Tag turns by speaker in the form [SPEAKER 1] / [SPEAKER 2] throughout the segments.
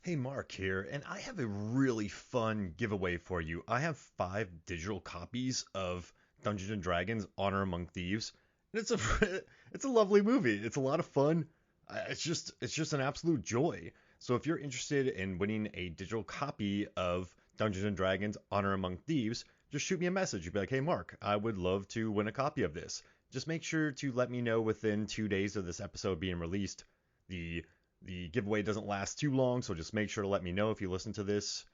[SPEAKER 1] Hey, Mark here, and I have a really fun giveaway for you. I have 5 digital copies of Dungeons and Dragons: Honor Among Thieves, and it's a lovely movie. It's a lot of fun. It's just an absolute joy. So if you're interested in winning a digital copy of Dungeons and Dragons: Honor Among Thieves, just shoot me a message. You'd be like, "Hey, Mark, I would love to win a copy of this." Just make sure to let me know within 2 days of this episode being released. The the giveaway doesn't last too long, so just make sure to let me know if you listen to this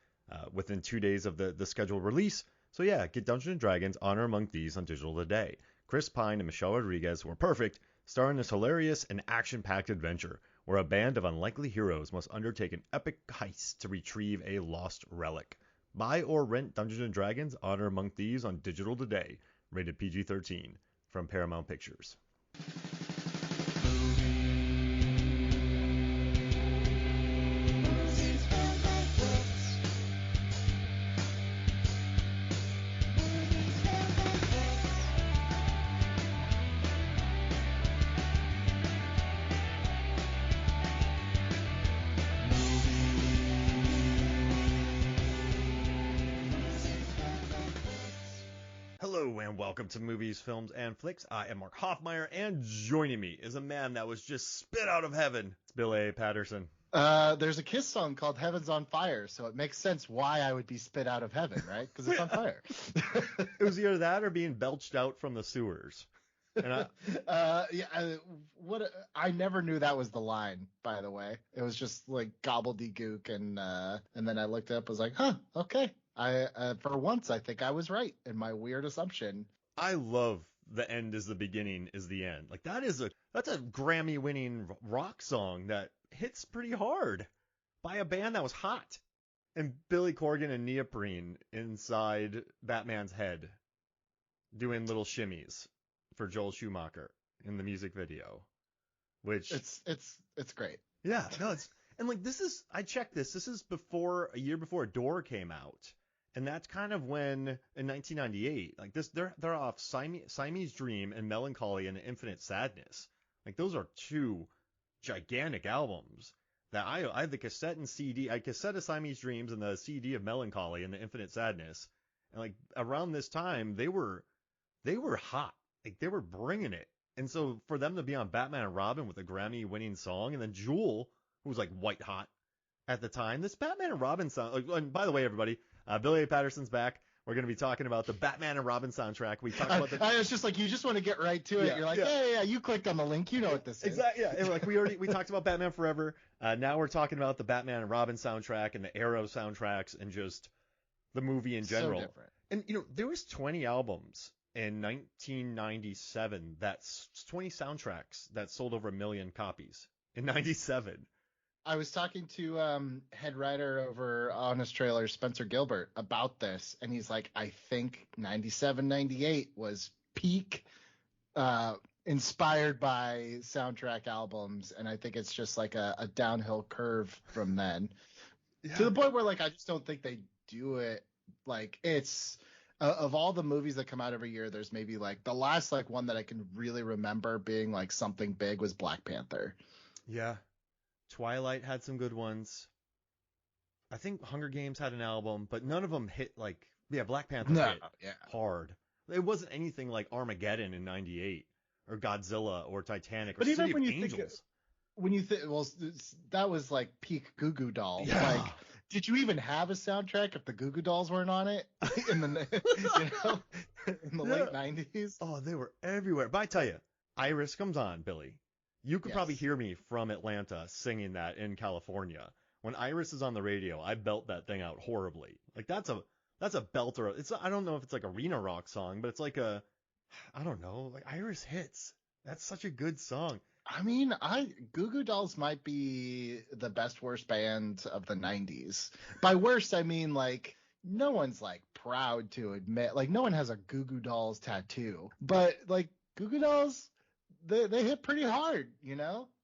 [SPEAKER 1] within 2 days of the scheduled release. So yeah, get Dungeons and Dragons: Honor Among Thieves on digital today. Chris Pine and Michelle Rodriguez were perfect, starring this hilarious and action-packed adventure where a band of unlikely heroes must undertake an epic heist to retrieve a lost relic. Buy or rent Dungeons and Dragons: Honor Among Thieves on digital today. Rated PG-13 from Paramount Pictures. Hello and welcome to Movies, Films, and Flicks. I am Mark Hoffmeyer, and joining me is a man that was just spit out of heaven. It's Bill A. Patterson.
[SPEAKER 2] There's a Kiss song called Heaven's on Fire, so it makes sense why I would be spit out of heaven, right? Because it's on fire.
[SPEAKER 1] It was either that or being belched out from the sewers. And
[SPEAKER 2] I never knew that was the line, by the way. It was just like gobbledygook, and then I looked up, I was like, huh, okay. For once, I think I was right in my weird assumption.
[SPEAKER 1] I love the end is the beginning is the end. Like that's a Grammy-winning rock song that hits pretty hard by a band that was hot. And Billy Corgan and Neoprene inside Batman's head doing little shimmies for Joel Schumacher in the music video, which
[SPEAKER 2] it's great.
[SPEAKER 1] Yeah, no, and like I checked this. This is a year before Door came out, and that's kind of when in 1998, like they're off Siamese Dream and Melancholy and Infinite Sadness. Like those are two gigantic albums that I have the cassette and CD. I cassette of Siamese Dreams and the CD of Melancholy and the Infinite Sadness, and like around this time they were hot. Like they were bringing it. And so for them to be on Batman and Robin with a Grammy-winning song, and then Jewel, who was like white hot at the time, this Batman and Robin sound. And by the way, everybody, Billy A. Patterson's back. We're going to be talking about the Batman and Robin soundtrack. We talked about
[SPEAKER 2] it's just like you just want to get right to it.
[SPEAKER 1] Yeah,
[SPEAKER 2] You're like, yeah. You clicked on the link. You know what this is.
[SPEAKER 1] Exactly. Yeah. And like we talked about Batman Forever. Now we're talking about the Batman and Robin soundtrack and the Arrow soundtracks and just the movie in general.
[SPEAKER 2] So different.
[SPEAKER 1] And there was 20 albums in 1997, that's 20 soundtracks that sold over 1 million copies in 97.
[SPEAKER 2] I was talking to head writer over Honest Trailer, Spencer Gilbert, about this, and he's like, I think 97, 98 was peak inspired by soundtrack albums, and I think it's just like a downhill curve from then. Yeah. To the point where like I just don't think they do it. Like it's of all the movies that come out every year, there's maybe like the last like one that I can really remember being like something big was Black Panther.
[SPEAKER 1] Yeah. Twilight had some good ones. I think Hunger Games had an album, but none of them hit like, Black Panther hit hard. It wasn't anything like Armageddon in 98 or Godzilla or Titanic or City of Angels.
[SPEAKER 2] That was like peak Goo Goo Dolls.
[SPEAKER 1] Yeah.
[SPEAKER 2] Like, did you even have a soundtrack if the Goo Goo Dolls weren't on it in the late 90s?
[SPEAKER 1] Oh, they were everywhere. But I tell you, Iris comes on, Billy. You could probably hear me from Atlanta singing that in California. When Iris is on the radio, I belt that thing out horribly. Like that's a belter. I don't know if it's like arena rock song, but it's like I don't know, like Iris hits. That's such a good song.
[SPEAKER 2] I mean, Goo Goo Dolls might be the best worst band of the 90s. By worst, I mean like no one's like proud to admit, like no one has a Goo Goo Dolls tattoo, but like Goo Goo Dolls, they hit pretty hard,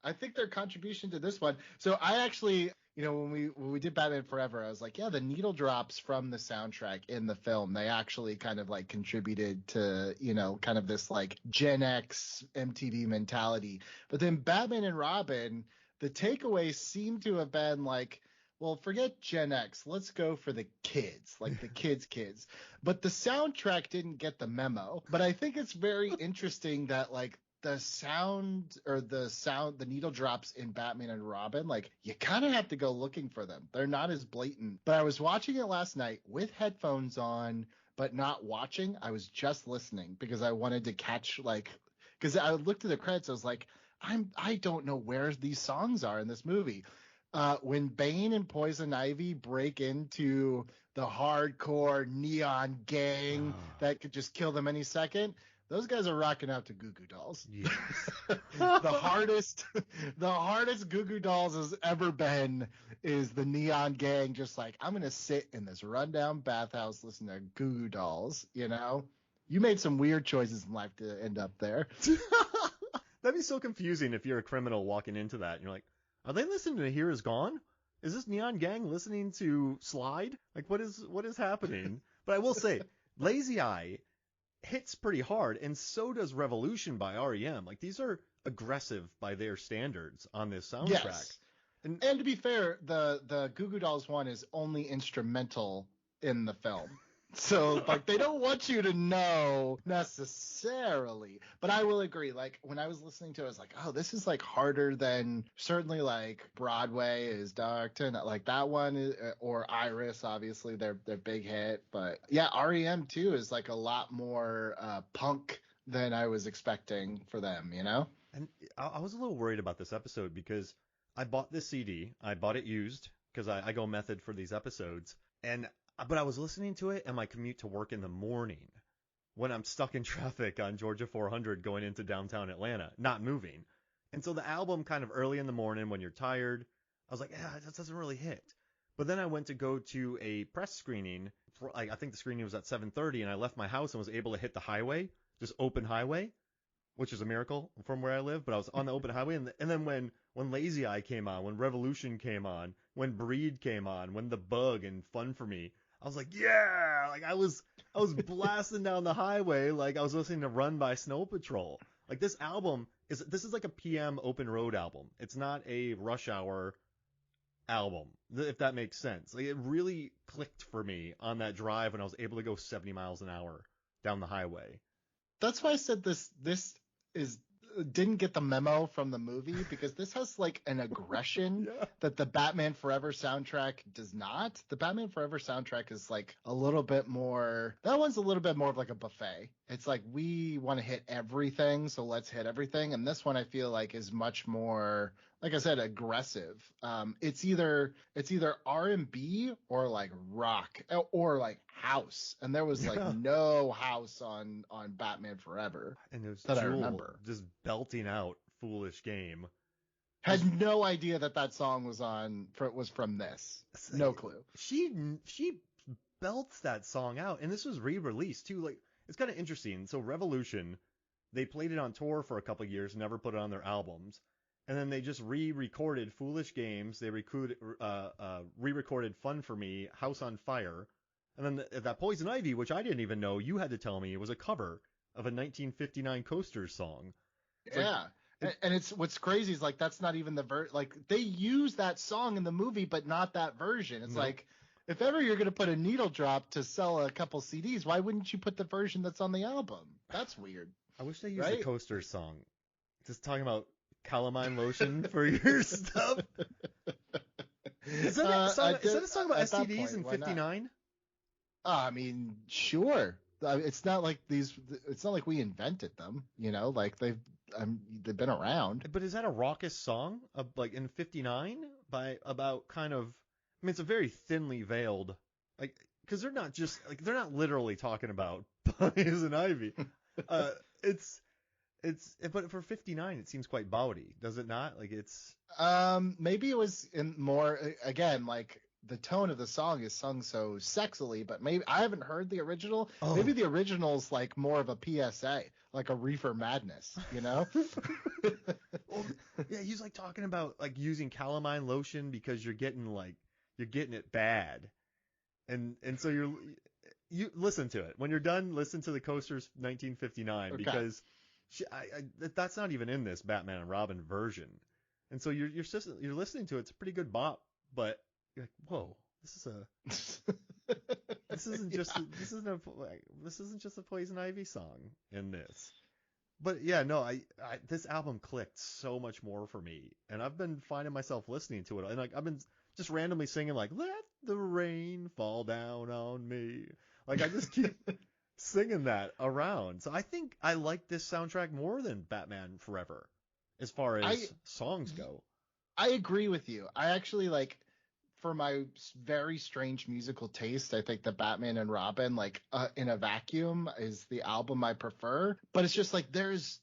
[SPEAKER 2] I think their contribution to this one. So I actually, when we did Batman Forever, I was like, yeah, the needle drops from the soundtrack in the film, they actually kind of like contributed to, kind of this like Gen X MTV mentality. But then Batman and Robin, the takeaways seem to have been like, well, forget Gen X. Let's go for the kids, like the kids. But the soundtrack didn't get the memo. But I think it's very interesting that like the needle drops in Batman and Robin, like you kind of have to go looking for them. They're not as blatant. But I was watching it last night with headphones on, but not watching. I was just listening because I wanted to catch like, because I looked at the credits. I was like, I don't know where these songs are in this movie. When Bane and Poison Ivy break into the hardcore neon gang that could just kill them any second, those guys are rocking out to Goo Goo Dolls.
[SPEAKER 1] Yes.
[SPEAKER 2] the hardest Goo Goo Dolls has ever been is the neon gang. Just like, I'm gonna sit in this rundown bathhouse, listen to Goo Goo Dolls. You know, you made some weird choices in life to end up there.
[SPEAKER 1] That'd be so confusing if you're a criminal walking into that and you're like, are they listening to Here Is Gone? Is this Neon Gang listening to Slide? Like, what is happening? But I will say, Lazy Eye hits pretty hard, and so does Revolution by REM. Like, these are aggressive by their standards on this soundtrack.
[SPEAKER 2] Yes. And to be fair, the Goo Goo Dolls one is only instrumental in the film. So, like, they don't want you to know necessarily. But I will agree. Like, when I was listening to it, I was like, oh, this is, like, harder than certainly, like, Broadway is Dark Tonight. Like, that one, or Iris, obviously, their big hit. But, yeah, REM, too, is, like, a lot more punk than I was expecting for them, you know?
[SPEAKER 1] And I was a little worried about this episode because I bought this CD. I bought it used because I go method for these episodes. But I was listening to it on my commute to work in the morning when I'm stuck in traffic on Georgia 400 going into downtown Atlanta, not moving. And so the album kind of early in the morning when you're tired, I was like, yeah, that doesn't really hit. But then I went to go to a press screening. I think the screening was at 7:30, and I left my house and was able to hit the highway, just open highway, which is a miracle from where I live. But I was on the open highway, and then when Lazy Eye came on, when Revolution came on, when Breed came on, when The Bug and Fun for Me, I was like, yeah, like I was blasting down the highway like I was listening to Run by Snow Patrol. Like this is like a PM open road album. It's not a rush hour album, if that makes sense. Like it really clicked for me on that drive when I was able to go 70 miles an hour down the highway.
[SPEAKER 2] That's why I said this is didn't get the memo from the movie, because this has like an aggression that the Batman Forever soundtrack does not. The Batman Forever soundtrack is like a little bit more, that one's a little bit more of like a buffet. It's like, we want to hit everything, so let's hit everything. And this one I feel like is much more, like I said, aggressive. It's either R&B or like rock or like house, and there was like no house on Batman Forever.
[SPEAKER 1] And it was
[SPEAKER 2] that I
[SPEAKER 1] Jewel
[SPEAKER 2] remember
[SPEAKER 1] just belting out Foolish Game.
[SPEAKER 2] Had no idea that song was from this. No clue.
[SPEAKER 1] She belts that song out, and this was re-released too. Like it's kind of interesting. So Revolution, they played it on tour for a couple of years, never put it on their albums. And then they just re-recorded Foolish Games. They re-recorded Fun for Me, House on Fire. And then that Poison Ivy, which I didn't even know, you had to tell me, it was a cover of a 1959 Coasters song.
[SPEAKER 2] And it's what's crazy is like that's not even the like they use that song in the movie, but not that version. It's like, if ever you're gonna put a needle drop to sell a couple CDs, why wouldn't you put the version that's on the album? That's weird.
[SPEAKER 1] I wish they used the Coasters song. Just talking about calamine lotion for your stuff. Is that a song about STDs in '59?
[SPEAKER 2] I mean, sure. It's not like we invented them, you know, like they've been around.
[SPEAKER 1] But is that a raucous song like in '59 about kind of, I mean, it's a very thinly veiled, like, because they're not literally talking about Poison Ivy. But for '59 it seems quite bawdy, does it not? Like it's
[SPEAKER 2] maybe it was in more, again, like the tone of the song is sung so sexily, but maybe I haven't heard the original. Maybe the original's like more of a PSA, like a Reefer Madness, you know?
[SPEAKER 1] Well, yeah, he's like talking about like using calamine lotion because you're getting it bad, and so you listen to it when you're done. Listen to the Coasters 1959 because that's not even in this Batman and Robin version, and so you're listening to it. It's a pretty good bop, but you're like, whoa, this isn't
[SPEAKER 2] Yeah.
[SPEAKER 1] just this isn't just a Poison Ivy song in this. But yeah, no, this album clicked so much more for me, and I've been finding myself listening to it, and like I've been just randomly singing like "Let the rain fall down on me," like I just keep singing that around. So I think I like this soundtrack more than Batman Forever, as far
[SPEAKER 2] I
[SPEAKER 1] as songs go.
[SPEAKER 2] I agree with you. I actually like, for my very strange musical taste, I think the Batman and Robin, like in a vacuum, is the album I prefer. But it's just like there's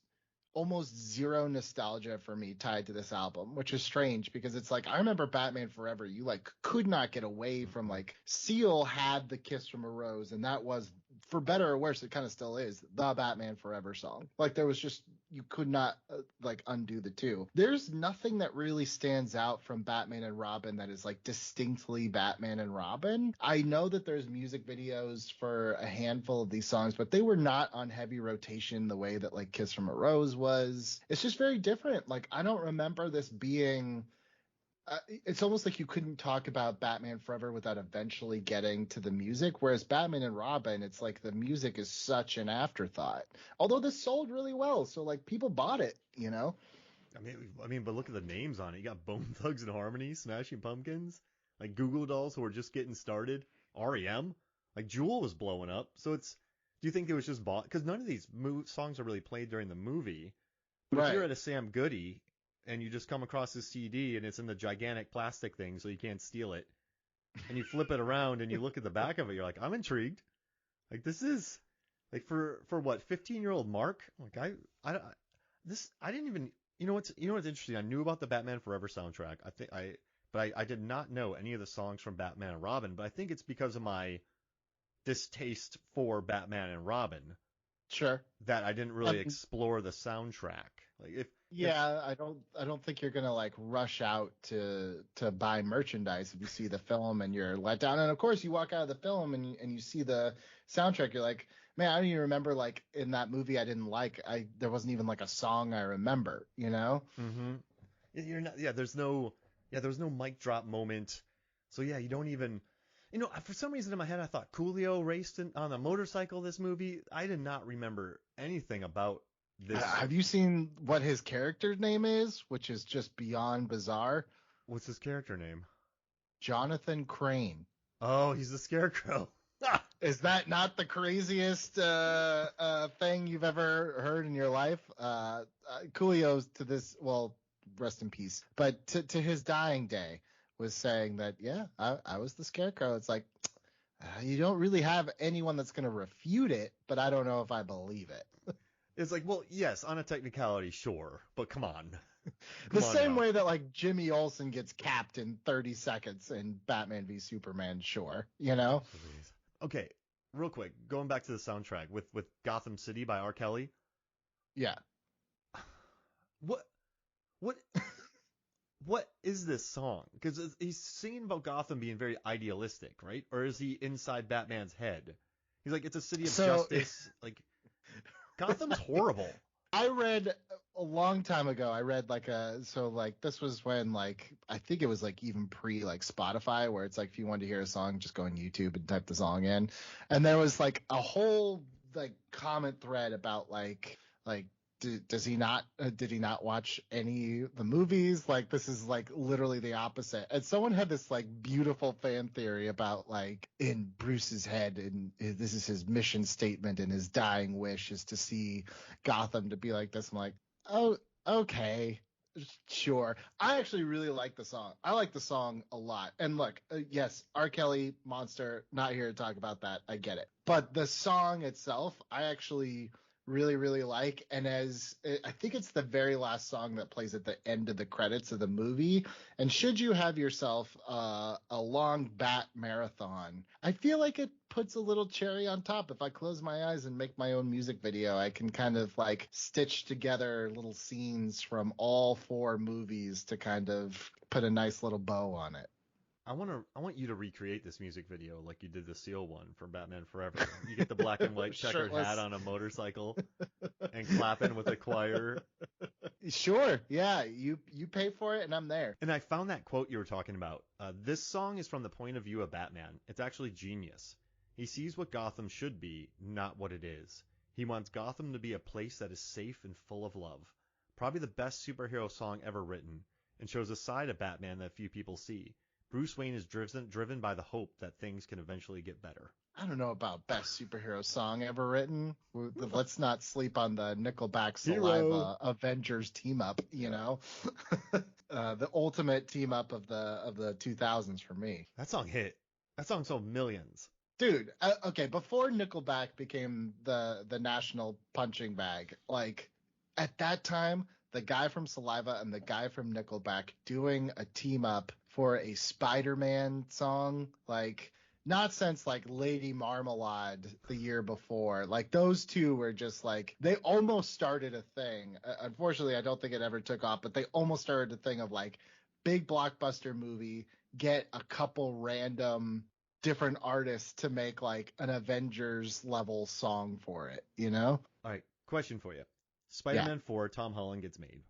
[SPEAKER 2] almost zero nostalgia for me tied to this album, which is strange because it's like I remember Batman Forever. You like could not get away from
[SPEAKER 1] Mhm.
[SPEAKER 2] like Seal had the Kiss from a Rose, and that was, for better or worse, it kind of still is the Batman Forever song. Like there was just, you could not like undo the two. There's nothing that really stands out from Batman and Robin that is like distinctly Batman and Robin. I know that there's music videos for a handful of these songs, but they were not on heavy rotation the way that like Kiss from a Rose was. It's just very different. Like I don't remember this being it's almost like you couldn't talk about Batman Forever without eventually getting to the music. Whereas Batman and Robin, it's like the music is such an afterthought. Although this sold really well, so like people bought it, you know?
[SPEAKER 1] But look at the names on it. You got Bone Thugs and Harmony, Smashing Pumpkins, like Google Dolls who are just getting started, REM, like Jewel was blowing up. So it's, do you think it was just bought? Because none of these songs are really played during the movie. But if you're
[SPEAKER 2] Right.
[SPEAKER 1] at a Sam Goody and you just come across this CD and it's in the gigantic plastic thing so you can't steal it, and you flip it around and you look at the back of it, you're like, I'm intrigued. Like this is like for what 15-year-old Mark. Like I didn't even, you know what's interesting. I knew about the Batman Forever soundtrack. I did not know any of the songs from Batman and Robin. But I think it's because of my distaste for Batman and Robin
[SPEAKER 2] Sure.
[SPEAKER 1] that I didn't
[SPEAKER 2] I
[SPEAKER 1] really
[SPEAKER 2] mean,
[SPEAKER 1] explore the soundtrack. Like if
[SPEAKER 2] yeah, I don't think you're gonna like rush out to buy merchandise if you see the film and you're let down. And of course, you walk out of the film and you see the soundtrack, you're like, man, I don't even remember like in that movie I didn't like. There wasn't even like a song I remember, you know?
[SPEAKER 1] mm-hmm. You're not. There was no mic drop moment. So yeah, you don't even. For some reason in my head I thought Coolio raced on a motorcycle this movie. I did not remember anything about this.
[SPEAKER 2] Have you seen what his character's name is, which is just beyond bizarre?
[SPEAKER 1] What's his character name?
[SPEAKER 2] Jonathan Crane.
[SPEAKER 1] Oh, he's the Scarecrow.
[SPEAKER 2] Is that not the craziest thing you've ever heard in your life? Coolio's to this, well, rest in peace, but to his dying day was saying that, yeah, I was the Scarecrow. It's like, you don't really have anyone that's going to refute it, but I don't know if I believe it.
[SPEAKER 1] It's like, well, yes, on a technicality, sure, but come on,
[SPEAKER 2] The
[SPEAKER 1] come on
[SPEAKER 2] same
[SPEAKER 1] now.
[SPEAKER 2] way that like Jimmy Olsen gets capped in 30 seconds in Batman v Superman, sure, you know?
[SPEAKER 1] Please. Okay, real quick, going back to the soundtrack with Gotham City by R. Kelly.
[SPEAKER 2] Yeah.
[SPEAKER 1] What what what is this song? Because he's singing about Gotham being very idealistic, right? Or is he inside Batman's head? He's like, it's a city of
[SPEAKER 2] So
[SPEAKER 1] justice. Like, Gotham's horrible.
[SPEAKER 2] I read a long time ago. I read like so like this was when like I think it was like even pre like Spotify, where it's like if you wanted to hear a song, just go on YouTube and type the song in, and there was like a whole like comment thread about like does he not did he not watch any of the movies? Like this is like literally the opposite. And someone had this like beautiful fan theory about like in Bruce's head, and this is his mission statement, and his dying wish is to see Gotham to be like this. I'm like, oh, okay, sure. I actually really like the song. I like the song a lot. And look, yes, R. Kelly, monster, not here to talk about that. I get it. But the song itself, I actually really, really like. And I think it's the very last song that plays at the end of the credits of the movie. And should you have yourself a long bat marathon, I feel like it puts a little cherry on top. If I close my eyes and make my own music video, I can kind of like stitch together little scenes from all four movies to kind of put a nice little bow on it.
[SPEAKER 1] I want you to recreate this music video like you did the Seal one from Batman Forever. You get the black and white checkered hat
[SPEAKER 2] Shirtless.
[SPEAKER 1] on a motorcycle and clapping with a choir.
[SPEAKER 2] Sure. Yeah. You pay for it and I'm there.
[SPEAKER 1] And I found that quote you were talking about. This song is from the point of view of Batman. It's actually genius. He sees what Gotham should be, not what it is. He wants Gotham to be a place that is safe and full of love. Probably the best superhero song ever written, and shows a side of Batman that few people see. Bruce Wayne is driven by the hope that things can eventually get better.
[SPEAKER 2] I don't know about best superhero song ever written. Let's not sleep on the Nickelback
[SPEAKER 1] Hero.
[SPEAKER 2] Saliva Avengers team up, you know. The ultimate team up of the 2000s for me.
[SPEAKER 1] That song hit. That song sold millions.
[SPEAKER 2] Dude, okay, before Nickelback became the national punching bag, like at that time, the guy from Saliva and the guy from Nickelback doing a team up for a Spider-Man song, like not since like Lady Marmalade the year before. Like those two were just like they almost started a thing. Unfortunately, I don't think it ever took off, but they almost started a thing of like big blockbuster movie, get a couple random different artists to make like an Avengers level song for it, you know?
[SPEAKER 1] All right, question for you.
[SPEAKER 2] Yeah.
[SPEAKER 1] Spider-Man 4, Tom Holland gets made.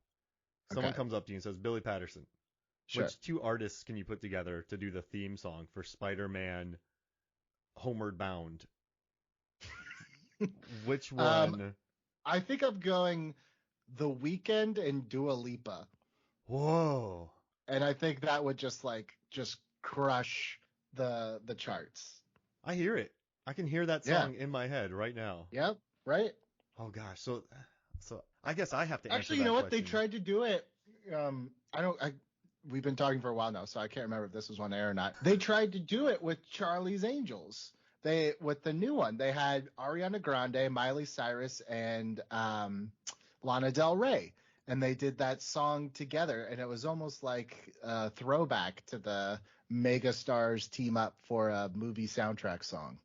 [SPEAKER 1] Someone
[SPEAKER 2] Okay.
[SPEAKER 1] comes up to you and says, Billy Patterson,
[SPEAKER 2] Sure.
[SPEAKER 1] which two artists can you put together to do the theme song for Spider-Man Homeward Bound? Which
[SPEAKER 2] Um,
[SPEAKER 1] one?
[SPEAKER 2] I think I'm going The Weeknd and Dua Lipa.
[SPEAKER 1] Whoa.
[SPEAKER 2] And I think that would just crush the charts.
[SPEAKER 1] I hear it. I can hear that
[SPEAKER 2] Yeah.
[SPEAKER 1] song in my head right now.
[SPEAKER 2] Yep. Right.
[SPEAKER 1] Oh gosh. So I guess I have to answer
[SPEAKER 2] Actually, you
[SPEAKER 1] that
[SPEAKER 2] know what? They
[SPEAKER 1] question.
[SPEAKER 2] tried to do it. We've been talking for a while now, so I can't remember if this was on air or not. They tried to do it with Charlie's Angels. With the new one, they had Ariana Grande, Miley Cyrus, and Lana Del Rey, and they did that song together, and it was almost like a throwback to the megastars team up for a movie soundtrack song.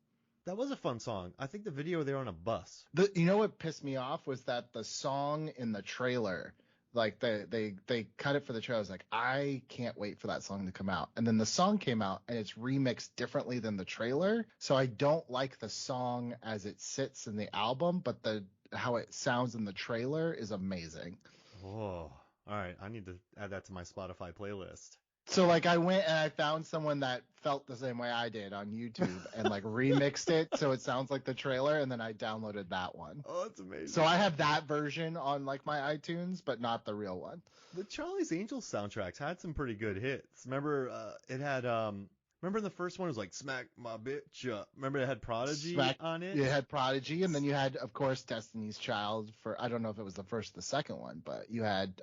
[SPEAKER 1] That was a fun song. I think the video they're on a bus.
[SPEAKER 2] You know what pissed me off was that the song in the trailer, like they cut it for the trailer. I was like, I can't wait for that song to come out. And then the song came out and it's remixed differently than the trailer. So I don't like the song as it sits in the album, but how it sounds in the trailer is amazing.
[SPEAKER 1] Oh, all right. I need to add that to my Spotify playlist.
[SPEAKER 2] So like I went and I found someone that felt the same way I did on YouTube and like remixed it so it sounds like the trailer, and then I downloaded that one.
[SPEAKER 1] Oh, that's amazing.
[SPEAKER 2] So I have that version on like my iTunes, but not the real one.
[SPEAKER 1] The Charlie's Angels soundtracks had some pretty good hits. Remember, it had remember the first one was like "Smack My Bitch Up." Remember it had Prodigy on it.
[SPEAKER 2] You had Prodigy, and then you had, of course, Destiny's Child for, I don't know if it was the first or the second one, but you had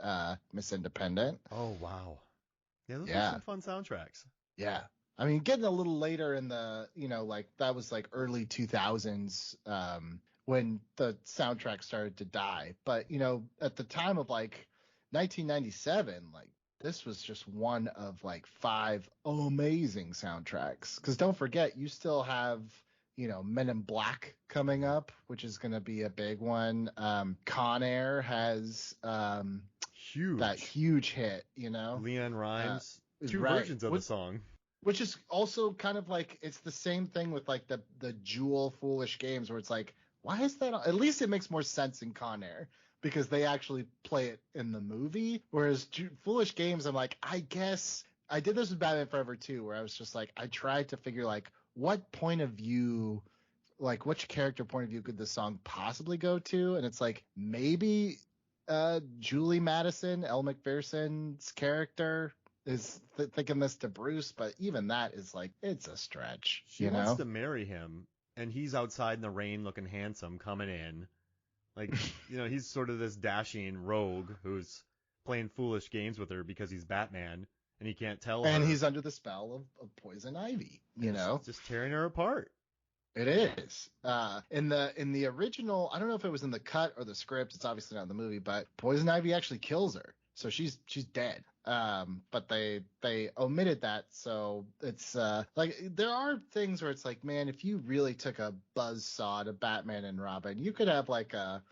[SPEAKER 2] Miss Independent.
[SPEAKER 1] Oh wow. Yeah, those were
[SPEAKER 2] Yeah.
[SPEAKER 1] some fun soundtracks.
[SPEAKER 2] Yeah. I mean, getting a little later in the, like that was like early 2000s when the soundtrack started to die. But, at the time of like 1997, like this was just one of like 5 amazing soundtracks. Because don't forget, you still have, Men in Black coming up, which is going to be a big one. Con Air has
[SPEAKER 1] Huge.
[SPEAKER 2] that huge hit,
[SPEAKER 1] Leanne Rimes. Two
[SPEAKER 2] right.
[SPEAKER 1] versions of the song.
[SPEAKER 2] Which is also kind of like, it's the same thing with like the Jewel Foolish Games, where it's like, why is that? At least it makes more sense in Con Air because they actually play it in the movie. Whereas Foolish Games, I'm like, I guess I did this with Batman Forever too, where I was just like, I tried to figure like what point of view, like which character point of view could this song possibly go to? And it's like maybe Julie Madison, Elle Macpherson's character is thinking this to Bruce, but even that is like, it's a stretch.
[SPEAKER 1] She wants to marry him, and he's outside in the rain looking handsome coming in. Like, he's sort of this dashing rogue who's playing foolish games with her because he's Batman, and he can't tell her.
[SPEAKER 2] And he's under the spell of Poison Ivy,
[SPEAKER 1] It's just tearing her apart.
[SPEAKER 2] It is. In the original, I don't know if it was in the cut or the script. It's obviously not in the movie, but Poison Ivy actually kills her, so she's dead. But they omitted that, so it's like there are things where it's like, man, if you really took a buzzsaw to Batman and Robin, you could have like a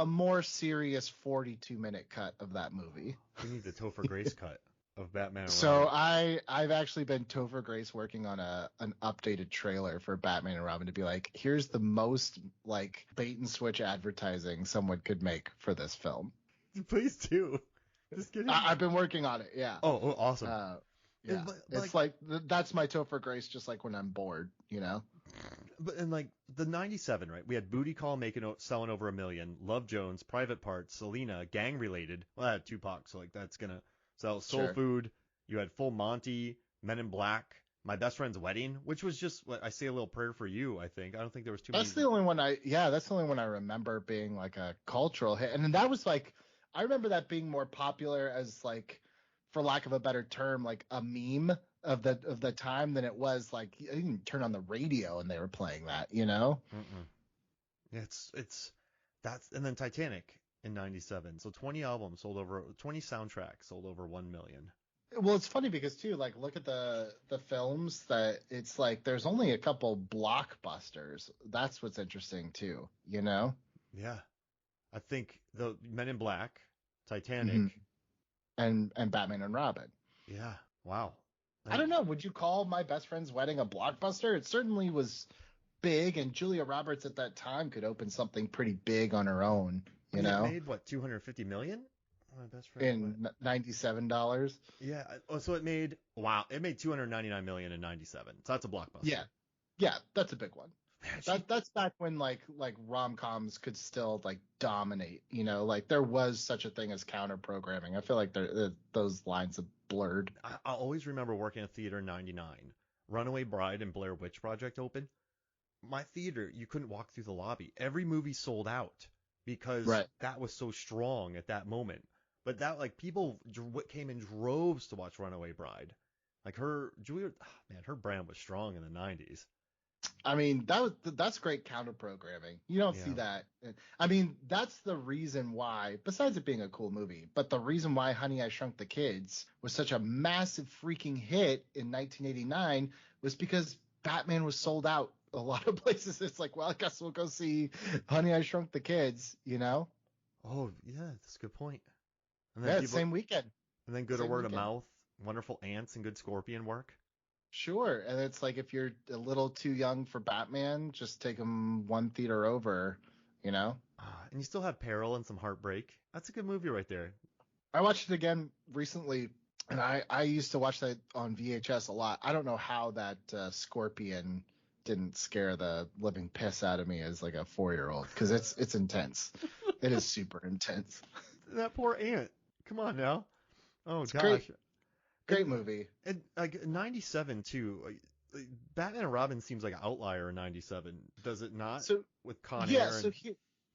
[SPEAKER 2] more serious 42-minute cut of that movie.
[SPEAKER 1] We need the Topher Grace cut of Batman and
[SPEAKER 2] So
[SPEAKER 1] Robin.
[SPEAKER 2] I've actually been Topher Grace working on an updated trailer for Batman and Robin to be like, here's the most like bait and switch advertising someone could make for this film.
[SPEAKER 1] Please do. Just kidding.
[SPEAKER 2] I've been working on it. Yeah.
[SPEAKER 1] Oh, awesome.
[SPEAKER 2] Uh,
[SPEAKER 1] And,
[SPEAKER 2] yeah.
[SPEAKER 1] but
[SPEAKER 2] It's like that's my Topher Grace. Just like when I'm bored, you know.
[SPEAKER 1] but in like the '97, right? We had Booty Call selling over 1 million, Love Jones, Private Parts, Selena, Gang Related. Well, I had Tupac, so like that's gonna sell. Soul
[SPEAKER 2] Sure.
[SPEAKER 1] Food. You had Full Monty, Men in Black, My Best Friend's Wedding, which was just what I Say a Little Prayer for You. I think I don't think there was too many.
[SPEAKER 2] That's the only one that's the only one I remember being like a cultural hit. And then that was like, I remember that being more popular as like, for lack of a better term, like a meme of the time than it was like, you didn't turn on the radio and they were playing that, you know?
[SPEAKER 1] Mm-mm. Yeah, it's that's and then Titanic in '97. So 20 albums sold over 20 soundtracks sold over 1 million.
[SPEAKER 2] Well, it's funny because too, like look at the films that it's like there's only a couple blockbusters. That's what's interesting too, you know?
[SPEAKER 1] Yeah, I think the Men in Black,
[SPEAKER 2] Hmm.
[SPEAKER 1] Titanic.
[SPEAKER 2] And Batman and Robin.
[SPEAKER 1] Yeah, wow.
[SPEAKER 2] I
[SPEAKER 1] And
[SPEAKER 2] don't know. Would you call My Best Friend's Wedding a blockbuster? It certainly was big, and Julia Roberts at that time could open something pretty big on her own,
[SPEAKER 1] I
[SPEAKER 2] you
[SPEAKER 1] mean, it
[SPEAKER 2] know,
[SPEAKER 1] made what 250 million? My best friend's what?
[SPEAKER 2] in $97.
[SPEAKER 1] Yeah. Oh, so it made wow. It made 299 million in '97. So that's a blockbuster.
[SPEAKER 2] Yeah, yeah, that's a big one.
[SPEAKER 1] Man,
[SPEAKER 2] That's back when like rom-coms could still like dominate, you know, like there was such a thing as counter programming. I feel like those lines have blurred.
[SPEAKER 1] I always remember working at theater in '99. Runaway Bride and Blair Witch Project opened. My theater, you couldn't walk through the lobby. Every movie sold out because
[SPEAKER 2] Right.
[SPEAKER 1] that was so strong at that moment. But that like people came in droves to watch Runaway Bride. Like Julia, man, her brand was strong in the '90s.
[SPEAKER 2] I mean, that's great counter programming. You don't see
[SPEAKER 1] Yeah.
[SPEAKER 2] that. I mean, that's the reason why, besides it being a cool movie, but the reason why Honey, I Shrunk the Kids was such a massive freaking hit in 1989 was because Batman was sold out a lot of places. It's like, well, I guess we'll go see Honey, I Shrunk the Kids, you know?
[SPEAKER 1] Oh, yeah, that's a good point. And then
[SPEAKER 2] Yeah,
[SPEAKER 1] people,
[SPEAKER 2] same weekend.
[SPEAKER 1] and then good
[SPEAKER 2] Same
[SPEAKER 1] word of
[SPEAKER 2] weekend.
[SPEAKER 1] mouth, wonderful ants and good scorpion work.
[SPEAKER 2] Sure. And it's like if you're a little too young for Batman, just take them one theater over, you know?
[SPEAKER 1] And you still have peril and some heartbreak. That's a good movie right there.
[SPEAKER 2] I watched it again recently, and I used to watch that on VHS a lot. I don't know how that scorpion didn't scare the living piss out of me as like a 4-year-old because it's intense. It is super intense.
[SPEAKER 1] That poor ant. Come on now. Oh
[SPEAKER 2] It's great,
[SPEAKER 1] gosh.
[SPEAKER 2] great
[SPEAKER 1] And
[SPEAKER 2] movie.
[SPEAKER 1] and like '97 too. Batman and Robin seems like an outlier in '97, does it not?
[SPEAKER 2] So
[SPEAKER 1] With Con
[SPEAKER 2] yeah,
[SPEAKER 1] Air
[SPEAKER 2] so
[SPEAKER 1] and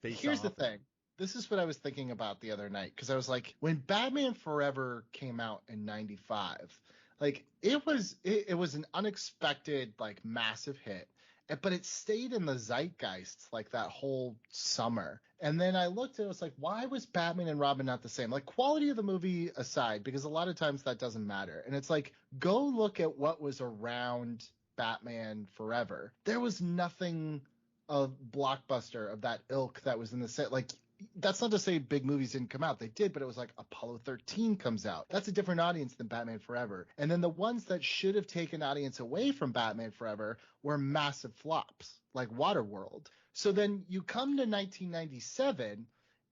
[SPEAKER 1] Face
[SPEAKER 2] here's the
[SPEAKER 1] Off.
[SPEAKER 2] thing. This is what I was thinking about the other night because I was like, when Batman Forever came out in '95, like it was an unexpected like massive hit, but it stayed in the zeitgeist like that whole summer. And then I looked and it was like, why was Batman and Robin not the same? Like quality of the movie aside, because a lot of times that doesn't matter. And it's like, go look at what was around Batman Forever. There was nothing a blockbuster of that ilk that was in the set. Like, that's not to say big movies didn't come out. They did, but it was like Apollo 13 comes out. That's a different audience than Batman Forever. And then the ones that should have taken audience away from Batman Forever were massive flops, like Waterworld. So then you come to 1997,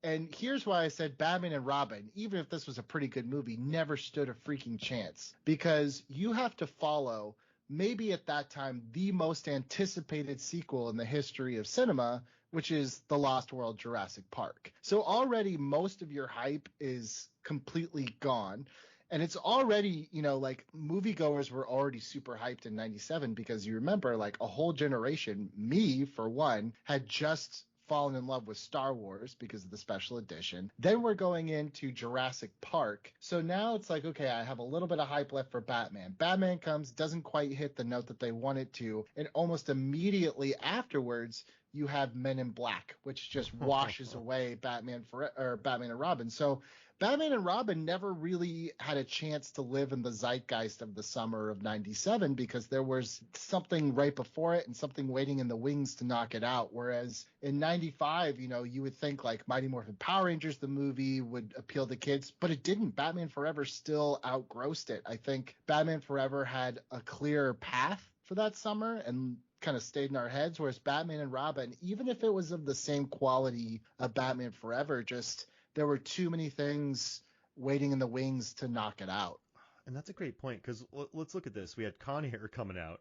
[SPEAKER 2] and here's why I said Batman and Robin, even if this was a pretty good movie, never stood a freaking chance. Because you have to follow maybe at that time the most anticipated sequel in the history of cinema, which is The Lost World Jurassic Park. So already most of your hype is completely gone. And it's already, you know, like moviegoers were already super hyped in 97 because you remember like a whole generation, me for one, had just fallen in love with Star Wars because of the special edition. Then we're going into Jurassic Park. So now it's like, okay, I have a little bit of hype left for Batman. Batman comes, doesn't quite hit the note that they want it to, and almost immediately afterwards, you have Men in Black, which just washes away Batman and Robin. So Batman and Robin never really had a chance to live in the zeitgeist of the summer of 97 because there was something right before it and something waiting in the wings to knock it out. Whereas in 95, you know, you would think like Mighty Morphin Power Rangers, the movie would appeal to kids, but it didn't. Batman Forever still outgrossed it. I think Batman Forever had a clear path for that summer and kind of stayed in our heads, whereas Batman and Robin, even if it was of the same quality of Batman Forever, just there were too many things waiting in the wings to knock it out.
[SPEAKER 1] And that's a great point because let's look at this. We had Con Air coming out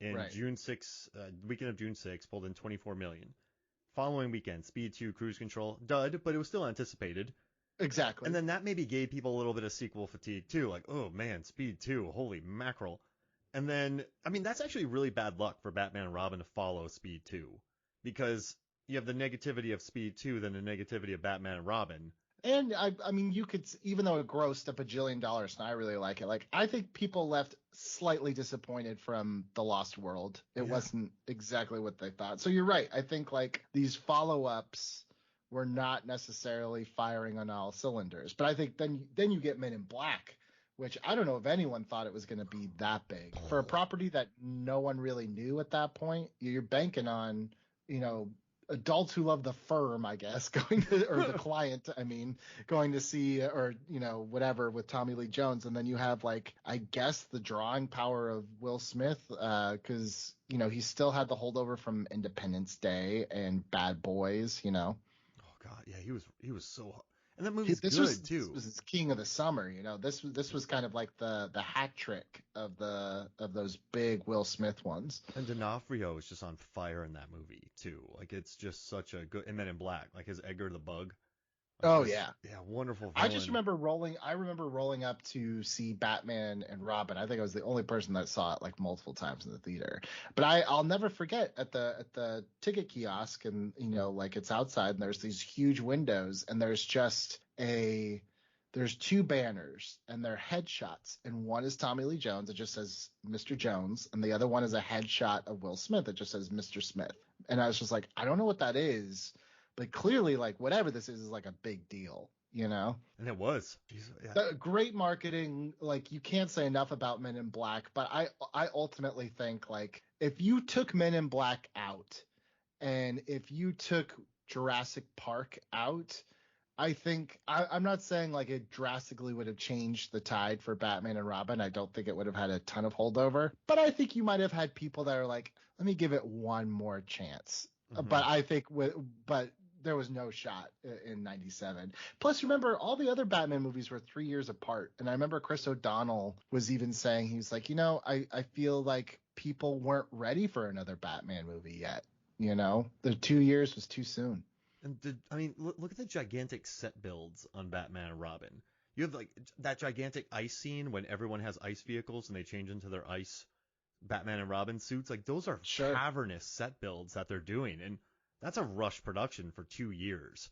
[SPEAKER 1] in
[SPEAKER 2] Right.
[SPEAKER 1] June 6th, weekend of June 6th, pulled in 24 million. Following weekend, Speed 2, Cruise Control, dud, but it was still anticipated. And
[SPEAKER 2] Exactly.
[SPEAKER 1] then that maybe gave people a little bit of sequel fatigue too, like, oh man, Speed 2, holy mackerel. And then, I mean, that's actually really bad luck for Batman and Robin to follow Speed 2 because you have the negativity of Speed 2, then the negativity of Batman and Robin.
[SPEAKER 2] And I mean, you could, even though it grossed a bajillion dollars, and I really like it. Like, I think people left slightly disappointed from The Lost World. It
[SPEAKER 1] Yeah.
[SPEAKER 2] wasn't exactly what they thought. So you're right. I think like these follow-ups were not necessarily firing on all cylinders. But I think then you get Men in Black, which I don't know if anyone thought it was going to be that big for a property that no one really knew at that point. You're banking on, you know, adults who love the firm, I guess, going to, or the client, I mean, going to see, or, you know, whatever with Tommy Lee Jones. And then you have, like, I guess the drawing power of Will Smith, because, you know, he still had the holdover from Independence Day and Bad Boys, you know.
[SPEAKER 1] Oh God, yeah, he was so, and that movie's
[SPEAKER 2] This
[SPEAKER 1] good too.
[SPEAKER 2] was his King of the Summer, you know. This was kind of like the hat trick of those big Will Smith ones.
[SPEAKER 1] And D'Onofrio is just on fire in that movie too. Like it's just such a good. And Men in Black, like his Edgar the Bug, like
[SPEAKER 2] Oh
[SPEAKER 1] just
[SPEAKER 2] yeah.
[SPEAKER 1] yeah, wonderful
[SPEAKER 2] I just
[SPEAKER 1] villain.
[SPEAKER 2] remember rolling up to see Batman and Robin. I think I was the only person that saw it like multiple times in the theater. But I'll never forget at the ticket kiosk, and you know, like it's outside and there's these huge windows and there's two banners and they're headshots, and one is Tommy Lee Jones, it just says Mr. Jones, and the other one is a headshot of Will Smith, it just says Mr. Smith. And I was just like, I don't know what that is, but clearly, like, whatever this is like a big deal, you know?
[SPEAKER 1] And it was. Jeez, yeah.
[SPEAKER 2] Great marketing. Like, you can't say enough about Men in Black, but I ultimately think, like, if you took Men in Black out and if you took Jurassic Park out, I think I'm not saying like it drastically would have changed the tide for Batman and Robin. I don't think it would have had a ton of holdover, but I think you might have had people that are like, let me give it one more chance.
[SPEAKER 1] Hmm.
[SPEAKER 2] But I think but there was no shot in '97. Plus, remember, all the other Batman movies were 3 years apart, and I remember Chris O'Donnell was even saying, he was like, you know, I feel like people weren't ready for another Batman movie yet. You know, the 2 years was too soon.
[SPEAKER 1] And I mean, look at the gigantic set builds on Batman and Robin. You have like that gigantic ice scene when everyone has ice vehicles and they change into their ice Batman and Robin suits. Like those are
[SPEAKER 2] Sure.
[SPEAKER 1] cavernous set builds that they're doing, and that's a rush production for 2 years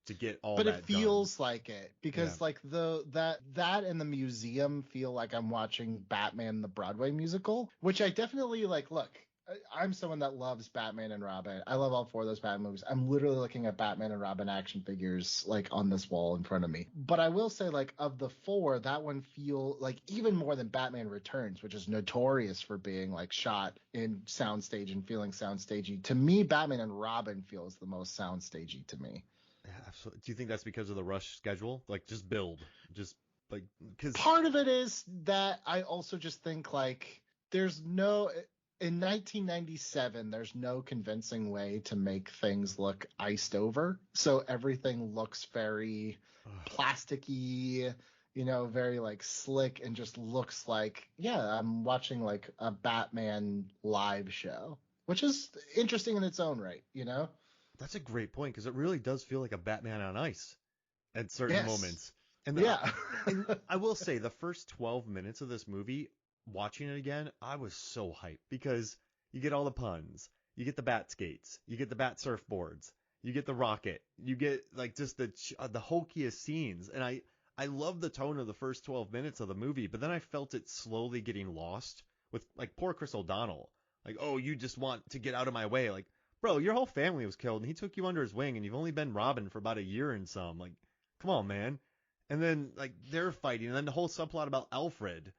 [SPEAKER 1] to get all
[SPEAKER 2] But it
[SPEAKER 1] that done.
[SPEAKER 2] feels like it
[SPEAKER 1] Yeah.
[SPEAKER 2] because like that and the museum feel like I'm watching Batman the Broadway musical, which I definitely like. Look, I'm someone that loves Batman and Robin. I love all four of those Batman movies. I'm literally looking at Batman and Robin action figures like on this wall in front of me. But I will say, like, of the four, that one feel like even more than Batman Returns, which is notorious for being like shot in soundstage and feeling soundstagey. To me, Batman and Robin feels the most soundstagey to me.
[SPEAKER 1] Yeah, absolutely. Do you think that's because of the rush schedule? Like just build, just like because
[SPEAKER 2] Part of it is that I also just think like there's no in 1997 there's no convincing way to make things look iced over, so everything looks very plasticky, you know, very like slick, and just looks like, yeah, I'm watching like a Batman live show, which is interesting in its own right, you know.
[SPEAKER 1] that's a great point because it really does feel like a Batman on ice at certain
[SPEAKER 2] Yes.
[SPEAKER 1] moments. And I,
[SPEAKER 2] Yeah.
[SPEAKER 1] and I will say the first 12 minutes of this movie, watching it again, I was so hyped because you get all the puns, you get the bat skates, you get the bat surfboards, you get the rocket, you get like just the hokiest scenes, and I love the tone of the first 12 minutes of the movie, but then I felt it slowly getting lost with like poor Chris O'Donnell. Like, oh, you just want to get out of my way. Like, bro, your whole family was killed and he took you under his wing and you've only been Robin for about a year and some. Like, come on, man. And then like they're fighting, and then the whole subplot about Alfred,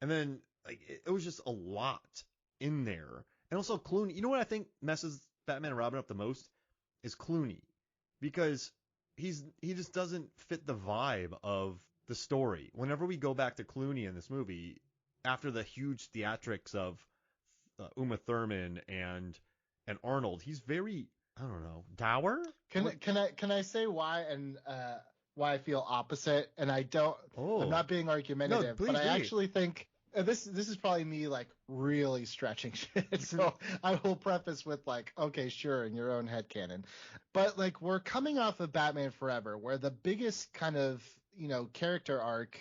[SPEAKER 1] and then like it was just a lot in there. And also Clooney. You know what I think messes Batman and Robin up the most is Clooney, because he just doesn't fit the vibe of the story. Whenever we go back to Clooney in this movie, after the huge theatrics of Uma Thurman and Arnold, he's very, I don't know, dour.
[SPEAKER 2] Can I say why? And why I feel opposite, and I'm
[SPEAKER 1] Oh,
[SPEAKER 2] not being
[SPEAKER 1] no,
[SPEAKER 2] argumentative, but
[SPEAKER 1] please,
[SPEAKER 2] I
[SPEAKER 1] please.
[SPEAKER 2] actually think this is probably me like really stretching shit. So I will preface with like, okay, sure, in your own headcanon. But like we're coming off of Batman Forever, where the biggest kind of, character arc,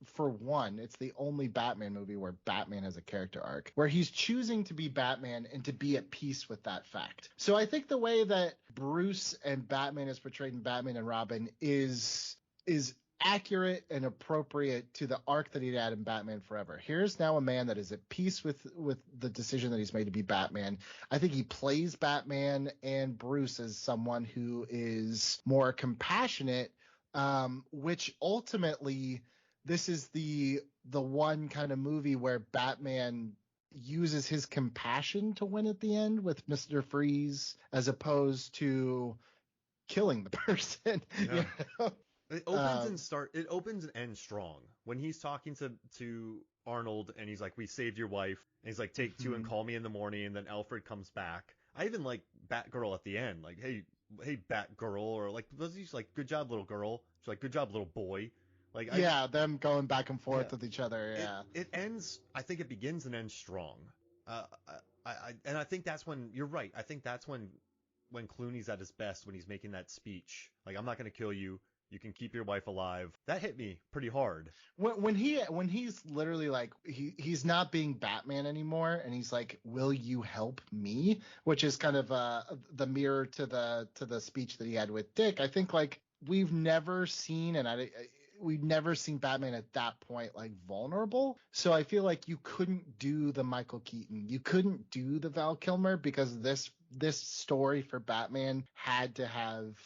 [SPEAKER 2] for one, it's the only Batman movie where Batman has a character arc, where he's choosing to be Batman and to be at peace with that fact. So I think the way that Bruce and Batman is portrayed in Batman and Robin is accurate and appropriate to the arc that he had in Batman Forever. Here's now a man that is at peace with the decision that he's made to be Batman. I think he plays Batman and Bruce as someone who is more compassionate, which ultimately this is the one kind of movie where Batman uses his compassion to win at the end with Mr. Freeze, as opposed to killing the person.
[SPEAKER 1] Yeah.
[SPEAKER 2] You know?
[SPEAKER 1] It opens and ends strong. When he's talking to Arnold and he's like, "We saved your wife." And he's like, "Take two and call me in the morning." And then Alfred comes back. I even like Batgirl at the end. Like, "Hey, Batgirl," or like, was he like, "Good job, little girl." She's like, "Good job, little boy." Like,
[SPEAKER 2] Yeah, them going back and
[SPEAKER 1] yeah.
[SPEAKER 2] forth with each other.
[SPEAKER 1] It
[SPEAKER 2] Yeah.
[SPEAKER 1] it ends. I think it begins and ends strong. Uh, and I think that's when you're right. I think that's when Clooney's at his best, when he's making that speech, like, "I'm not going to kill you. You can keep your wife alive." That hit me pretty hard.
[SPEAKER 2] When he's literally like he's not being Batman anymore, and he's like, "Will you help me?" Which is kind of the mirror to the speech that he had with Dick. I think like we've never seen, we've never seen Batman at that point like vulnerable. So I feel like you couldn't do the Michael Keaton, you couldn't do the Val Kilmer, because this story for Batman had to have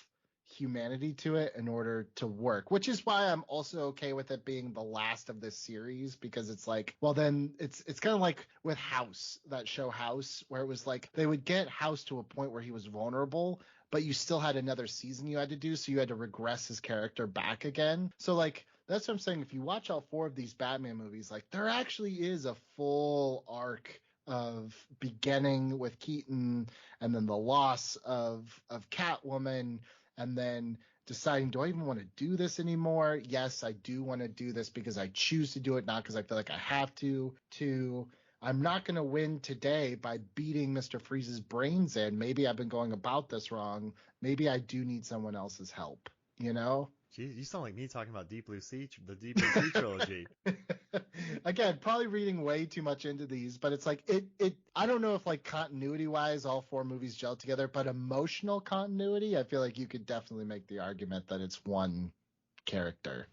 [SPEAKER 2] humanity to it in order to work, which is why I'm also okay with it being the last of this series, because it's like, well, then it's kind of like with House, that show House, where it was like they would get House to a point where he was vulnerable, but you still had another season you had to do, so you had to regress his character back again. So like that's what I'm saying. If you watch all four of these Batman movies, like there actually is a full arc of beginning with Keaton, and then the loss of Catwoman, and then deciding, do I even want to do this anymore? Yes, I do want to do this because I choose to do it, not because I feel like I have to. I'm not going to win today by beating Mr. Freeze's brains in. Maybe I've been going about this wrong. Maybe I do need someone else's help, you know?
[SPEAKER 1] Geez, you sound like me talking about Deep Blue Sea, the Deep Blue Sea trilogy.
[SPEAKER 2] Again, probably reading way too much into these, but it's like I don't know if like continuity wise all four movies gel together, but emotional continuity, I feel like you could definitely make the argument that it's one character.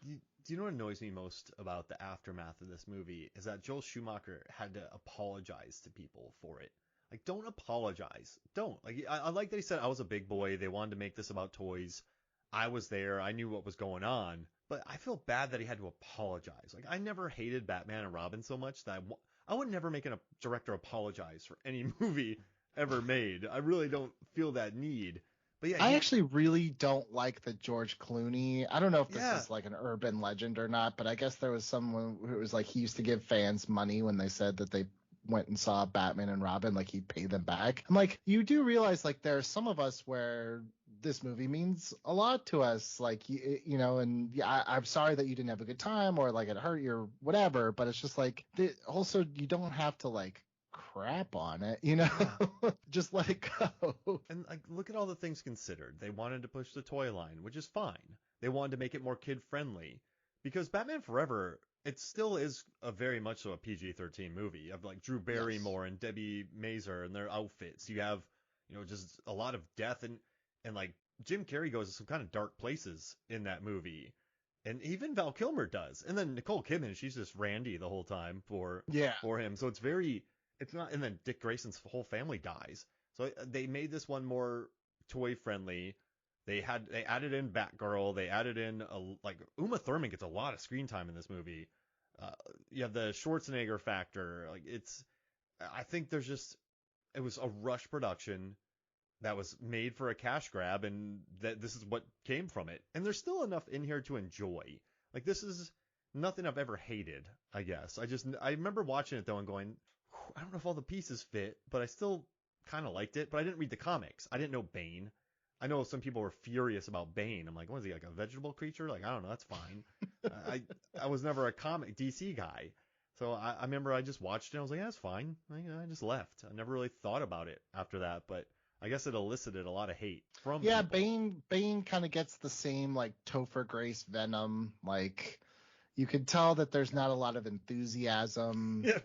[SPEAKER 1] Do you know what annoys me most about the aftermath of this movie is that Joel Schumacher had to apologize to people for it. Like, don't apologize. Don't. Like, I like that he said, "I was a big boy. They wanted to make this about toys. I was there. I knew what was going on." But I feel bad that he had to apologize. Like, I never hated Batman and Robin so much that I would never make a director apologize for any movie ever made. I really don't feel that need. But yeah,
[SPEAKER 2] I actually really don't like the George Clooney. I don't know if this
[SPEAKER 1] yeah,
[SPEAKER 2] is like an urban legend or not, but I guess there was someone who was like he used to give fans money when they said that they went and saw Batman and Robin, like he'd pay them back. I'm like, you do realize like there are some of us where this movie means a lot to us, like and yeah, I'm sorry that you didn't have a good time or like it hurt you or whatever, but it's just like also you don't have to like crap on it,
[SPEAKER 1] yeah.
[SPEAKER 2] just let it go.
[SPEAKER 1] And like, look at all the things considered. They wanted to push the toy line, which is fine. They wanted to make it more kid friendly, because Batman Forever, it still is a very much so a PG-13 movie. You have like Drew
[SPEAKER 2] Yes.
[SPEAKER 1] Barrymore and Debbie Mazar and their outfits. You have, just a lot of death, and like Jim Carrey goes to some kind of dark places in that movie. And even Val Kilmer does. And then Nicole Kidman, she's just Randy the whole time
[SPEAKER 2] Yeah.
[SPEAKER 1] for him. So it's not, and then Dick Grayson's whole family dies. So they made this one more toy friendly. They added in Batgirl. They added in like Uma Thurman gets a lot of screen time in this movie. Uh, you have the Schwarzenegger factor. Like, I think it was a rush production that was made for a cash grab, and that this is what came from it. And there's still enough in here to enjoy. Like, this is nothing I've ever hated, I guess. I remember watching it though and going, I don't know if all the pieces fit, but I still kind of liked it. But I didn't read the comics. I didn't know Bane. I know some people were furious about Bane. I'm like, what is he, like a vegetable creature? Like, I don't know, that's fine. I I was never a comic DC guy. So I remember I just watched it and I was like, yeah, that's fine. I just left. I never really thought about it after that, but I guess it elicited a lot of hate from
[SPEAKER 2] Yeah,
[SPEAKER 1] people.
[SPEAKER 2] Bane kind of gets the same like Topher Grace Venom. Like you could tell that there's not a lot of enthusiasm
[SPEAKER 1] Yeah.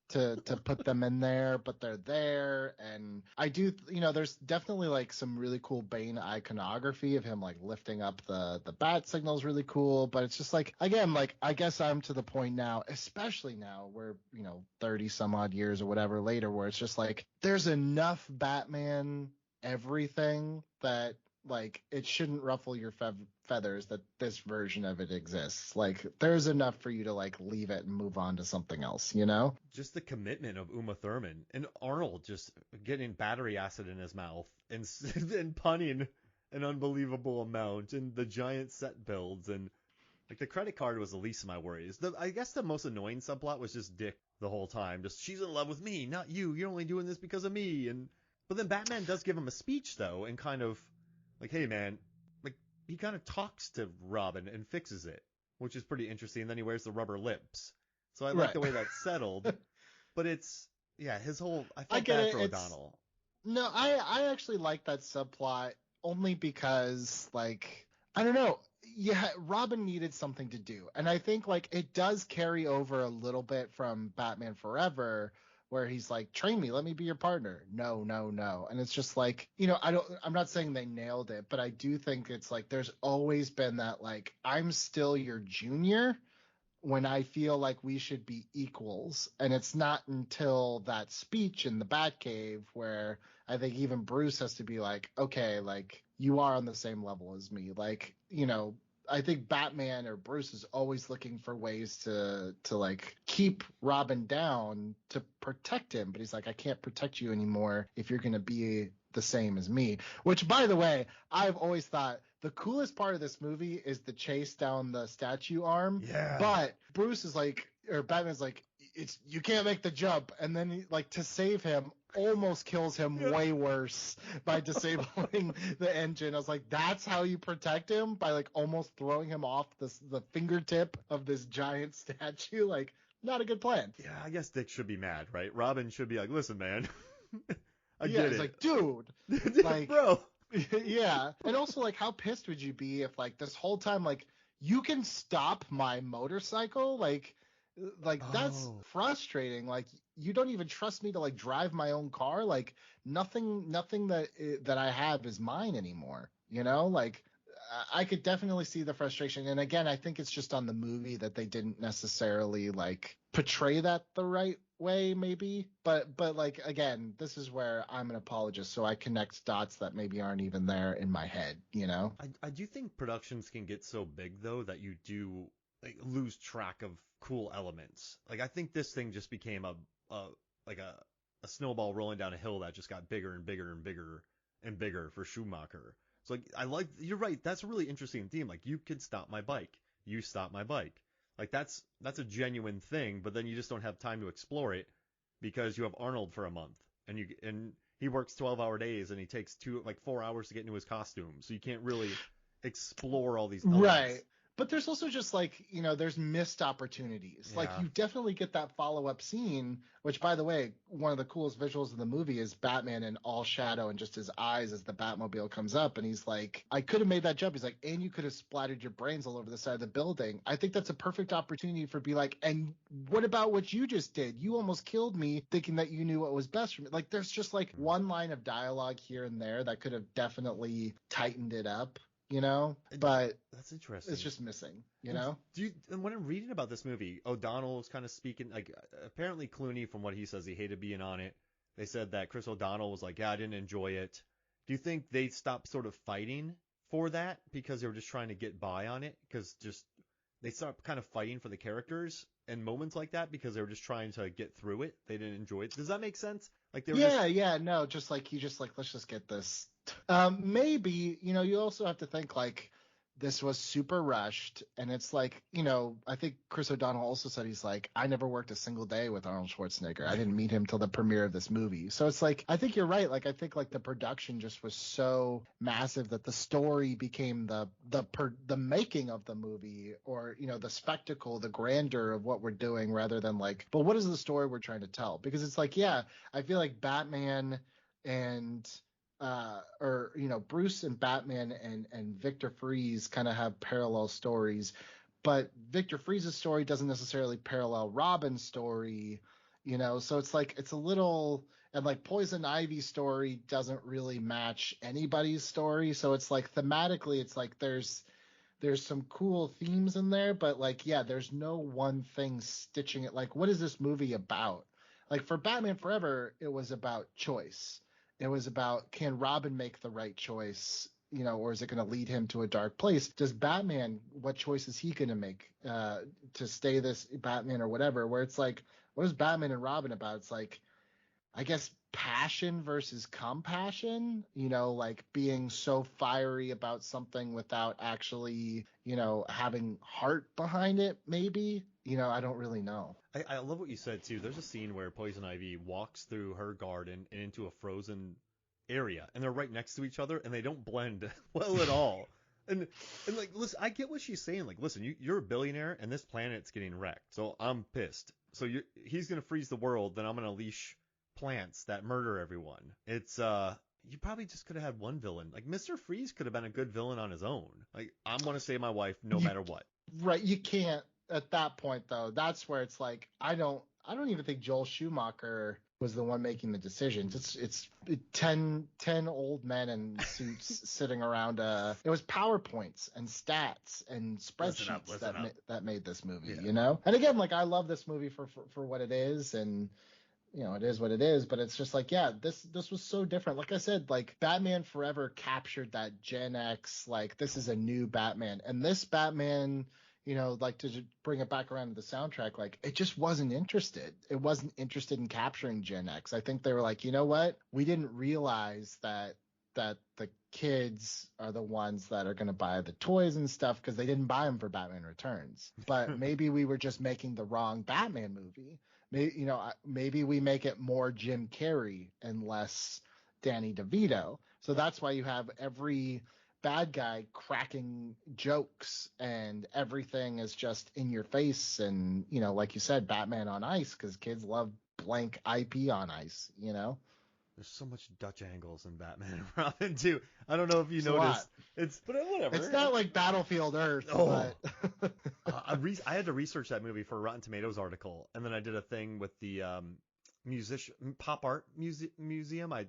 [SPEAKER 2] to put them in there, but they're there. And I do, there's definitely like some really cool Bane iconography of him like lifting up the bat signal is really cool. But it's just like, again, like I guess I'm to the point now, especially now where 30 some odd years or whatever later, where it's just like there's enough Batman everything that like it shouldn't ruffle your feathers that this version of it exists. Like there's enough for you to like leave it and move on to something else, you know?
[SPEAKER 1] Just the commitment of Uma Thurman and Arnold just getting battery acid in his mouth and and punning an unbelievable amount and the giant set builds and like the credit card was the least of my worries. I guess the most annoying subplot was just Dick the whole time. Just she's in love with me, not you. You're only doing this because of me. And but then Batman does give him a speech though, and kind of like, hey man, like he kind of talks to Robin and fixes it, which is pretty interesting. And then he wears the rubber lips, so I like
[SPEAKER 2] Right.
[SPEAKER 1] the way that's settled. But it's yeah, his whole I
[SPEAKER 2] I
[SPEAKER 1] felt
[SPEAKER 2] get
[SPEAKER 1] bad
[SPEAKER 2] it.
[SPEAKER 1] for
[SPEAKER 2] It's
[SPEAKER 1] O'Donnell.
[SPEAKER 2] no, I actually like that subplot only because like I don't know. Yeah, Robin needed something to do. And I think like it does carry over a little bit from Batman Forever where he's like, train me, let me be your partner. No, no, no. And it's just like, I'm not saying they nailed it, but I do think it's like there's always been that like I'm still your junior when I feel like we should be equals. And it's not until that speech in the Batcave where I think even Bruce has to be like, okay, like you are on the same level as me. Like, I think Batman or Bruce is always looking for ways to like keep Robin down to protect him, but he's like, I can't protect you anymore if you're gonna be the same as me. Which, by the way, I've always thought the coolest part of this movie is the chase down the statue arm.
[SPEAKER 1] Yeah.
[SPEAKER 2] But Bruce is like, or Batman's like, it's you can't make the jump, and then he, like to save him, almost kills him
[SPEAKER 1] Yeah.
[SPEAKER 2] way worse by disabling the engine. I was like, that's how you protect him by like almost throwing him off the fingertip of this giant statue. Like, not a good plan.
[SPEAKER 1] Yeah, I guess Dick should be mad, right? Robin should be like, listen, man, I
[SPEAKER 2] Yeah,
[SPEAKER 1] get
[SPEAKER 2] it's
[SPEAKER 1] it.
[SPEAKER 2] like, dude, like,
[SPEAKER 1] Bro.
[SPEAKER 2] yeah. And also, like, how pissed would you be if, like, this whole time, like, you can stop my motorcycle? Like that's
[SPEAKER 1] Oh.
[SPEAKER 2] frustrating. Like, you don't even trust me to, like, drive my own car? Like, nothing that I have is mine anymore, you know? Like, I could definitely see the frustration. And again, I think it's just on the movie that they didn't necessarily, like, portray that the right way maybe, but like again, this is where I'm an apologist, so I connect dots that maybe aren't even there in my head, you know.
[SPEAKER 1] I do think productions can get so big though that you do like lose track of cool elements. Like I think this thing just became a like a snowball rolling down a hill that just got bigger and bigger and bigger and bigger for Schumacher. So like I like you're right, that's a really interesting theme. Like you could stop my bike. You stop my bike. Like that's a genuine thing, but then you just don't have time to explore it because you have Arnold for a month and he works 12-hour days and he takes 4 hours to get into his costume. So you can't really explore all these elements.
[SPEAKER 2] Right. But there's also just like, there's missed opportunities. Like
[SPEAKER 1] Yeah.
[SPEAKER 2] you definitely get that follow-up scene, which by the way, one of the coolest visuals of the movie is Batman in all shadow and just his eyes as the Batmobile comes up. And he's like, I could have made that jump. He's like, and you could have splattered your brains all over the side of the building. I think that's a perfect opportunity for be like, and what about what you just did? You almost killed me thinking that you knew what was best for me. Like there's just like one line of dialogue here and there that could have definitely tightened it up, but
[SPEAKER 1] That's interesting.
[SPEAKER 2] it's just missing,
[SPEAKER 1] And when I'm reading about this movie, O'Donnell was kind of speaking like apparently Clooney, from what he says, he hated being on it. They said that Chris O'Donnell was like, yeah, I didn't enjoy it. Do you think they stopped sort of fighting for that because they were just trying to get by on it? Because just they stopped kind of fighting for the characters and moments like that because they were just trying to get through it. They didn't enjoy it. Does that make sense? Like they were
[SPEAKER 2] yeah, no, just like you just like, let's just get this. Maybe, you also have to think like this was super rushed. And it's like, I think Chris O'Donnell also said, he's like, I never worked a single day with Arnold Schwarzenegger. I didn't meet him till the premiere of this movie. So it's like, I think you're right. Like, I think like the production just was so massive that the story became the making of the movie, or, the spectacle, the grandeur of what we're doing, rather than like, but what is the story we're trying to tell? Because it's like, yeah, I feel like Batman and Bruce and Batman and Victor Freeze kind of have parallel stories, but Victor Freeze's story doesn't necessarily parallel Robin's story, so it's like, it's a little, and like Poison Ivy's story doesn't really match anybody's story. So it's like, thematically, it's like there's some cool themes in there, but like, yeah, there's no one thing stitching it. Like, what is this movie about? Like, for Batman Forever, it was about choice. It was about, can Robin make the right choice, or is it going to lead him to a dark place? Does Batman, what choice is he going to make to stay this Batman or whatever? Where it's like, what is Batman and Robin about? It's like, I guess, passion versus compassion, like being so fiery about something without actually, having heart behind it, maybe. I don't really know.
[SPEAKER 1] I love what you said too. There's a scene where Poison Ivy walks through her garden and into a frozen area, and they're right next to each other, and they don't blend well at all. And like, listen, I get what she's saying. Like, listen, you're a billionaire, and this planet's getting wrecked, so I'm pissed. So he's gonna freeze the world, then I'm gonna unleash plants that murder everyone. It's you probably just could have had one villain. Like, Mr. Freeze could have been a good villain on his own. Like, I'm gonna save my wife no matter what.
[SPEAKER 2] Right, you can't at that point though. That's where it's like, I don't even think Joel Schumacher was the one making the decisions. It's 10 old men in suits sitting around it was PowerPoints and stats and spreadsheets that made this movie,
[SPEAKER 1] Yeah.
[SPEAKER 2] And again, like, I love this movie for what it is, and it is what it is, but it's just like, yeah, this was so different. Like I said, like, Batman Forever captured that Gen X, like, this is a new Batman. And this Batman, like, to bring it back around to the soundtrack, like, it just wasn't interested. It wasn't interested in capturing Gen X. I think they were like, you know what? We didn't realize that the kids are the ones that are going to buy the toys and stuff, because they didn't buy them for Batman Returns. But maybe we were just making the wrong Batman movie. Maybe we make it more Jim Carrey and less Danny DeVito. So that's why you have every bad guy cracking jokes, and everything is just in your face. And, like you said, Batman on ice, because kids love blank IP on ice,
[SPEAKER 1] There's so much Dutch angles in Batman and Robin too. I don't know if you noticed. But whatever.
[SPEAKER 2] It's not like Battlefield Earth.
[SPEAKER 1] Oh.
[SPEAKER 2] But
[SPEAKER 1] I had to research that movie for a Rotten Tomatoes article, and then I did a thing with the pop art museum. I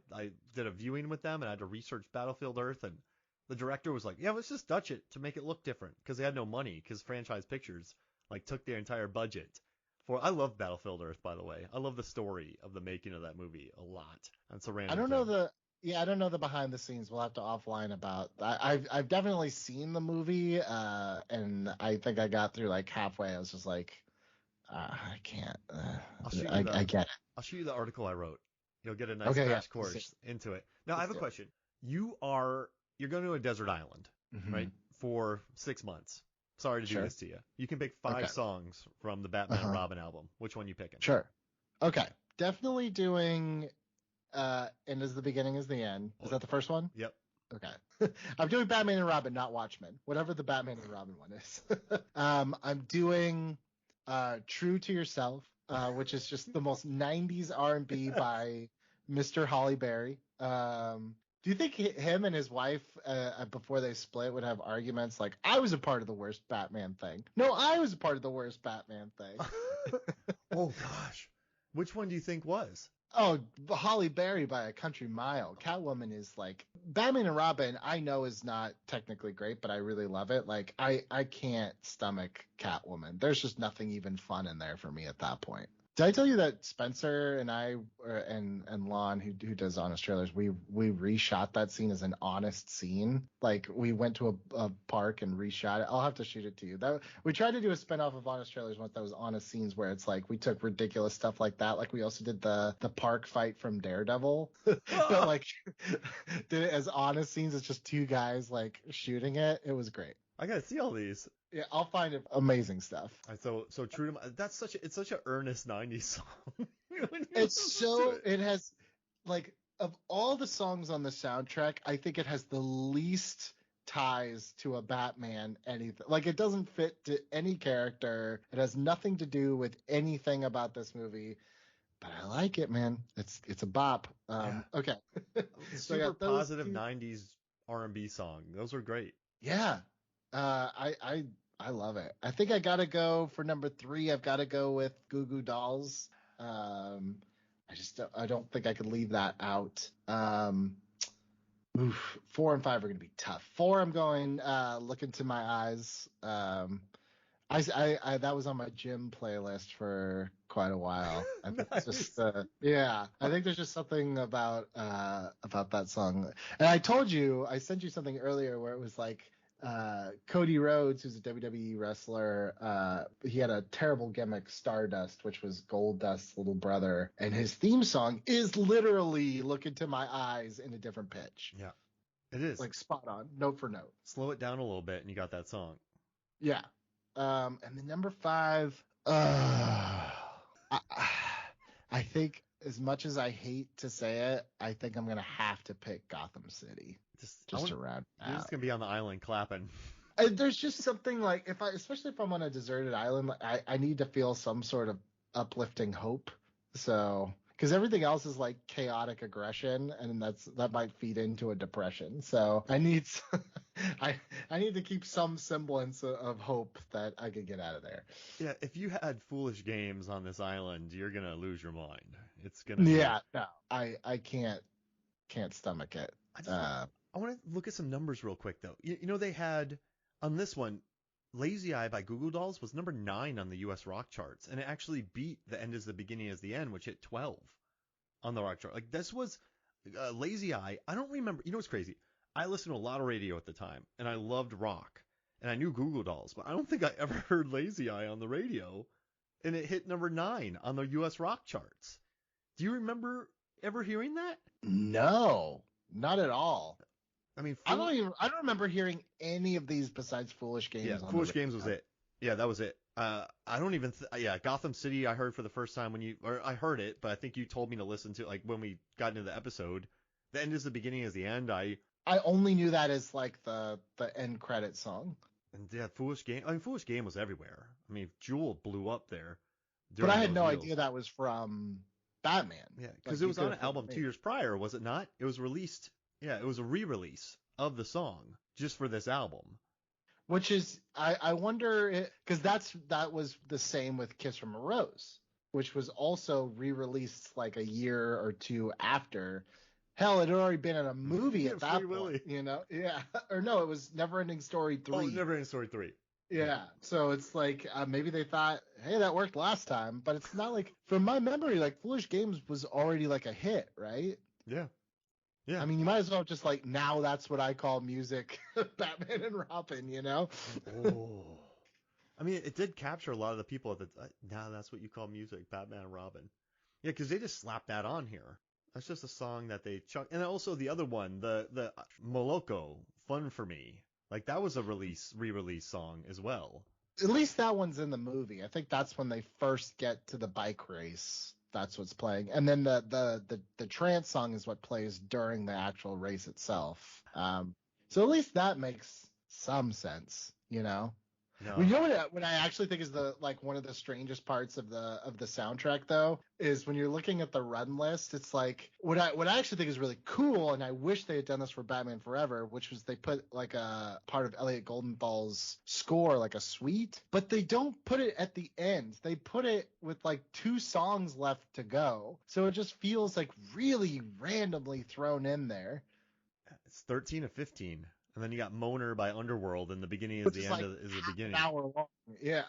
[SPEAKER 1] did a viewing with them, and I had to research Battlefield Earth, and the director was like, "Yeah, let's just Dutch it to make it look different," because they had no money, because Franchise Pictures like took their entire budget. I love Battlefield Earth, by the way. I love the story of the making of that movie a lot. That's a random.
[SPEAKER 2] I don't know the behind the scenes. We'll have to offline about. I've definitely seen the movie, and I think I got through like halfway. I was just like, I can't. I get it.
[SPEAKER 1] I'll show you the article I wrote. You'll get a nice crash course into it. Now, I have a question. You're going to a desert island, right, for 6 months. Sorry to do this to you. You can pick 5 songs from the Batman and Robin album. Which one you picking?
[SPEAKER 2] Sure. Okay. Definitely doing End is the Beginning is the End. Is that the first one?
[SPEAKER 1] Yep.
[SPEAKER 2] Okay. I'm doing Batman and Robin, not Watchmen. Whatever the Batman and Robin one is. I'm doing True to Yourself, which is just the most 90s R&B by Mr. Holly Berry. Do you think him and his wife, before they split, would have arguments like, I was a part of the worst Batman thing? No, I was a part of the worst Batman thing.
[SPEAKER 1] Oh, gosh. Which one do you think was?
[SPEAKER 2] Oh, Holly Berry by a country mile. Catwoman is like, Batman and Robin, I know is not technically great, but I really love it. Like, I can't stomach Catwoman. There's just nothing even fun in there for me at that point. Did I tell you that Spencer and I and Lon, who does Honest Trailers, we reshot that scene as an honest scene? Like, we went to a park and reshot it. I'll have to shoot it to you. We tried to do a spinoff of Honest Trailers once that was honest scenes, where it's like we took ridiculous stuff like that. Like, we also did the park fight from Daredevil, but like did it as honest scenes. It's just 2 guys like shooting it. It was great.
[SPEAKER 1] I gotta see all these.
[SPEAKER 2] Yeah, I'll find it. Amazing stuff.
[SPEAKER 1] So true to my, that's it's such an earnest '90s song. When you
[SPEAKER 2] It's
[SPEAKER 1] listen to
[SPEAKER 2] so
[SPEAKER 1] it.
[SPEAKER 2] it has like of all the songs on the soundtrack, I think it has the least ties to a Batman anything. Like it doesn't fit to any character. It has nothing to do with anything about this movie. But I like it, man. It's a bop.
[SPEAKER 1] Yeah,
[SPEAKER 2] Okay. So I
[SPEAKER 1] super
[SPEAKER 2] got those
[SPEAKER 1] positive
[SPEAKER 2] two.
[SPEAKER 1] '90s R&B song. Those were great.
[SPEAKER 2] Yeah. I love it. I think I gotta go for number 3. I've got to go with Goo Goo Dolls. Um, I don't think I could leave that out. Oof, 4 and 5 are gonna be tough. 4, I'm going Look Into My Eyes. I that was on my gym playlist for quite a while. I think it's just
[SPEAKER 1] Nice.
[SPEAKER 2] yeah. I think there's just something about that song. And I told you, I sent you something earlier where it was like Cody Rhodes, who's a WWE wrestler, he had a terrible gimmick, Stardust, which was Goldust's little brother, and his theme song is literally "Look Into My Eyes" in a different pitch,
[SPEAKER 1] Yeah, it is.
[SPEAKER 2] like spot on, note for note.
[SPEAKER 1] Slow it down a little bit, and you got that song.
[SPEAKER 2] Yeah. And the number 5, I, I think as much as I hate to say it, I think I'm gonna have to pick Gotham City
[SPEAKER 1] I
[SPEAKER 2] just
[SPEAKER 1] want
[SPEAKER 2] to round
[SPEAKER 1] you're
[SPEAKER 2] out.
[SPEAKER 1] just gonna be on the island clapping.
[SPEAKER 2] There's just something like especially if I'm on a deserted island, like, I need to feel some sort of uplifting hope. So, because everything else is like chaotic aggression, and that might feed into a depression. So I need I I need to keep some semblance of hope that I could get out of there.
[SPEAKER 1] Yeah, if you had foolish games on this island, you're gonna lose your mind. It's gonna be.
[SPEAKER 2] Yeah, no, I can't stomach it.
[SPEAKER 1] I just want.
[SPEAKER 2] Uh,
[SPEAKER 1] I want to look at some numbers real quick though. You know they had on this one, "Lazy Eye" by Google Dolls was number 9 on the U.S. rock charts, and it actually beat "The End Is the Beginning Is the End," which hit 12 on the rock chart. Like this was Lazy Eye. I don't remember. You know what's crazy? I listened to a lot of radio at the time, and I loved rock, and I knew Google Dolls, but I don't think I ever heard Lazy Eye on the radio, and it hit number 9 on the U.S. rock charts. Do you remember ever hearing that?
[SPEAKER 2] no, not at all.
[SPEAKER 1] I mean,
[SPEAKER 2] I don't remember hearing any of these besides Foolish
[SPEAKER 1] yeah,
[SPEAKER 2] Games on the
[SPEAKER 1] Foolish Games was
[SPEAKER 2] radio.
[SPEAKER 1] it. Yeah, that was it. I don't even. Yeah, Gotham City. I heard for the first time or I heard it, but I think you told me to listen to it, like when we got into the episode. The end is the beginning is the end.
[SPEAKER 2] I only knew that as like the end credit song.
[SPEAKER 1] And yeah, Foolish Game. I mean, Foolish Game was everywhere. I mean, Jewel blew up there
[SPEAKER 2] But I
[SPEAKER 1] during
[SPEAKER 2] had
[SPEAKER 1] those
[SPEAKER 2] no
[SPEAKER 1] reels.
[SPEAKER 2] idea that was from Batman.
[SPEAKER 1] Yeah, because
[SPEAKER 2] Like
[SPEAKER 1] it
[SPEAKER 2] you
[SPEAKER 1] was
[SPEAKER 2] could
[SPEAKER 1] on
[SPEAKER 2] have
[SPEAKER 1] an
[SPEAKER 2] told
[SPEAKER 1] album
[SPEAKER 2] me.
[SPEAKER 1] 2 years prior, was it not? It was released. Yeah, it was a re-release of the song just for this album.
[SPEAKER 2] Which is I wonder because that was the same with Kiss from a Rose, which was also re-released like a year or two after. Hell, it had already been in a movie
[SPEAKER 1] Yeah,
[SPEAKER 2] at
[SPEAKER 1] Free
[SPEAKER 2] that point,
[SPEAKER 1] Willy.
[SPEAKER 2] you know? Yeah. Or no, it was Neverending Story
[SPEAKER 1] Oh,
[SPEAKER 2] 3.
[SPEAKER 1] Never Ending Story 3.
[SPEAKER 2] Yeah. So it's like maybe they thought, hey, that worked last time, but it's not like from my memory, like Foolish Games was already like a hit, right?
[SPEAKER 1] Yeah, yeah.
[SPEAKER 2] I mean, you might as well just like now that's what I call music, Batman and Robin, you know?
[SPEAKER 1] Oh. I mean, it did capture a lot of the people at the. Now that's what you call music, Batman and Robin. Yeah, because they just slapped that on here. That's just a song that they chuck. And also the other one, the Moloko, Fun for Me. Like that was a re-release song as well.
[SPEAKER 2] At least that one's in the movie. I think that's when they first get to the bike race. That's what's playing, and then the trance song is what plays during the actual race itself. So at least that makes some sense, you know. Well,
[SPEAKER 1] No.
[SPEAKER 2] you know what I actually think is the like one of the strangest parts of the soundtrack though is when you're looking at the run list, it's like what I actually think is really cool, and I wish they had done this for Batman Forever, which was they put like a part of Elliot Goldenthal's score, like a suite, but they don't put it at the end. They put it with like 2 songs left to go, so it just feels like really randomly thrown in there.
[SPEAKER 1] It's 13 of 15. And then you got Moaner by Underworld, and the beginning is
[SPEAKER 2] Which
[SPEAKER 1] the
[SPEAKER 2] is
[SPEAKER 1] end
[SPEAKER 2] like
[SPEAKER 1] is the
[SPEAKER 2] half an
[SPEAKER 1] beginning.
[SPEAKER 2] hour long. Yeah.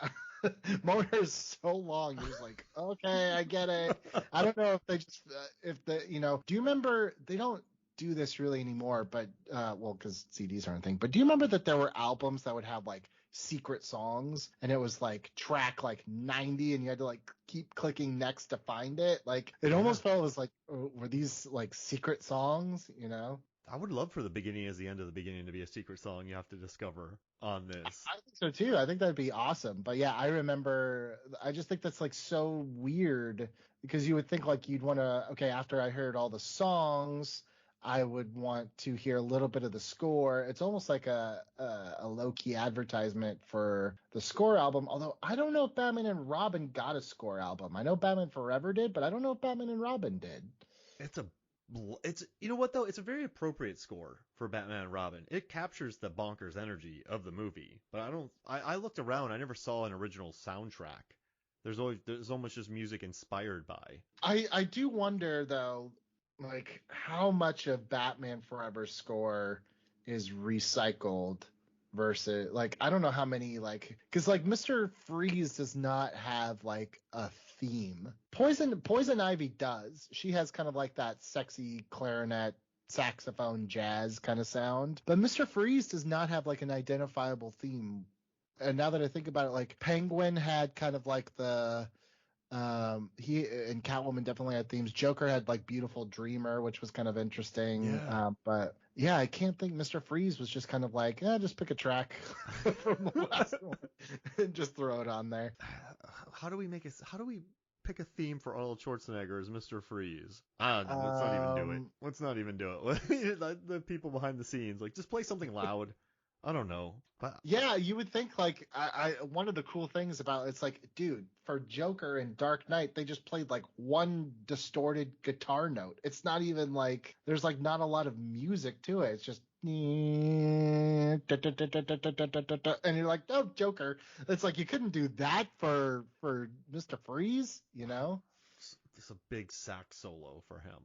[SPEAKER 2] Motor is so long. You're just like, okay, I get it. I don't know if they just, if the, you know, do you remember, they don't do this really anymore, but, well, because CDs aren't a thing, but do you remember that there were albums that would have like secret songs and it was like track like 90 and you had to like keep clicking next to find it? Like, it
[SPEAKER 1] Yeah.
[SPEAKER 2] almost felt as like, were these like secret songs, you know?
[SPEAKER 1] I would love for the beginning as the end of the beginning to be a secret song you have to discover on this.
[SPEAKER 2] I think so too. I think that'd be awesome. But yeah, I remember. I just think that's like so weird because you would think like you'd want to. Okay, after I heard all the songs, I would want to hear a little bit of the score. It's almost like a low key advertisement for the score album. Although I don't know if Batman and Robin got a score album. I know Batman Forever did, but I don't know if Batman and Robin did.
[SPEAKER 1] It's a it's you know what though? It's a very appropriate score for Batman and Robin. It captures the bonkers energy of the movie. But I don't I looked around, I never saw an original soundtrack. There's almost just music inspired by.
[SPEAKER 2] I do wonder though, like how much of Batman Forever score is recycled versus like I don't know how many like because like Mr. Freeze does not have like a theme. Poison Ivy does. She has kind of like that sexy clarinet saxophone jazz kind of sound. But Mr. Freeze does not have like an identifiable theme. And now that I think about it, like Penguin had kind of like the he and Catwoman definitely had themes. Joker had like Beautiful Dreamer, which was kind of interesting.
[SPEAKER 1] Yeah.
[SPEAKER 2] But yeah, I can't think Mr. Freeze was just kind of like, just pick a track from the last one and just throw it on there.
[SPEAKER 1] How do we pick a theme for Arnold Schwarzenegger as Mr. Freeze? I don't know. Let's not even do it. Let's not even do it. The people behind the scenes, like, just play something loud. I don't know. But
[SPEAKER 2] Yeah, you would think like I one of the cool things about it's like, dude, for Joker and Dark Knight, they just played like one distorted guitar note. It's not even like there's like not a lot of music to it. It's just and you're like, oh, Joker. It's like you couldn't do that for Mr. Freeze, you know?
[SPEAKER 1] it's a big sax solo for him.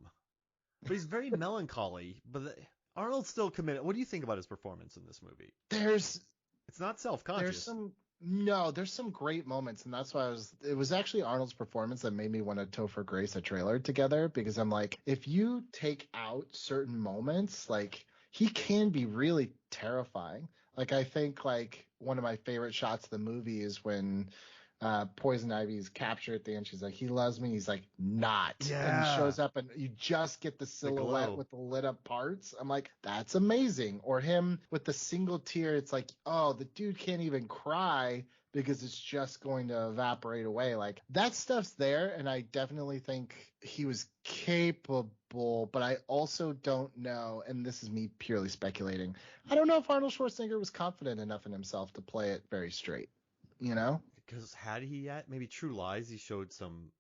[SPEAKER 1] But he's very melancholy. But Arnold's still committed. What do you think about his performance in this movie?
[SPEAKER 2] There's
[SPEAKER 1] It's not
[SPEAKER 2] there's
[SPEAKER 1] self-conscious.
[SPEAKER 2] some great moments, and that's why it was actually Arnold's performance that made me want to Topher Grace a trailer together, because I'm like, if you take out certain moments, like he can be really terrifying. Like I think like one of my favorite shots of the movie is when Poison Ivy's captured at the end. She's like, he loves me. He's like, not. And he
[SPEAKER 1] Yeah.
[SPEAKER 2] shows up and you just get the
[SPEAKER 1] The
[SPEAKER 2] silhouette
[SPEAKER 1] glow.
[SPEAKER 2] with the lit up parts. I'm like, that's amazing. Or him with the single tear. It's like, oh, the dude can't even cry because it's just going to evaporate away. Like that stuff's there. And I definitely think he was capable, but I also don't know. And this is me purely speculating. I don't know if Arnold Schwarzenegger was confident enough in himself to play it very straight, you know?
[SPEAKER 1] Because had he yet? Maybe True Lies, he showed some.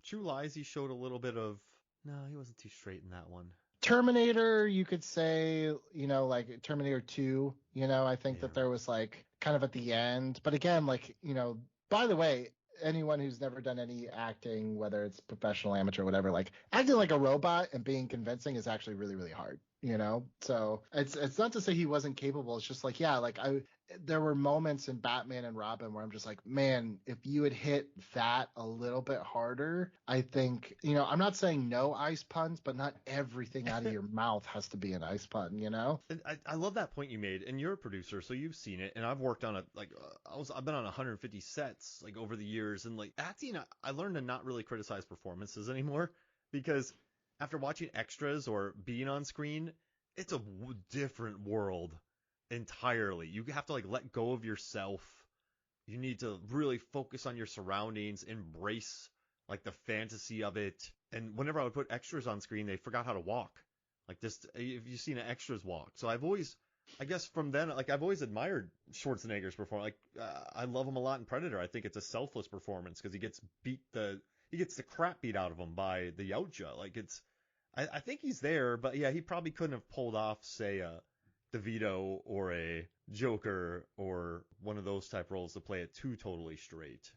[SPEAKER 1] True Lies, he showed a little bit of. No, he wasn't too straight in that one.
[SPEAKER 2] Terminator, you could say, like Terminator 2, I think
[SPEAKER 1] Yeah.
[SPEAKER 2] that there was like kind of at the end. But again, like, by the way, anyone who's never done any acting, whether it's professional, amateur, whatever, like acting like a robot and being convincing is actually really, really hard. So it's not to say he wasn't capable. It's just like, yeah, like there were moments in Batman and Robin where I'm just like, man, if you had hit that a little bit harder, I think, I'm not saying no ice puns, but not everything out of your mouth has to be an ice pun,
[SPEAKER 1] And I love that point you made, and you're a producer, so you've seen it. And I've worked on I've been on 150 sets like over the years, and like acting, I learned to not really criticize performances anymore because after watching extras or being on screen, it's a different world entirely. You have to like let go of yourself. You need to really focus on your surroundings, embrace like the fantasy of it. And whenever I would put extras on screen, they forgot how to walk. Like this, if you've seen an extras walk. So I've always, I guess from then, like I've always admired Schwarzenegger's performance. Like I love him a lot in Predator. I think it's a selfless performance because he gets the crap beat out of him by the Yautja. Like I think he's there, but yeah, he probably couldn't have pulled off, say, a DeVito or a Joker or one of those type roles to play it too totally straight.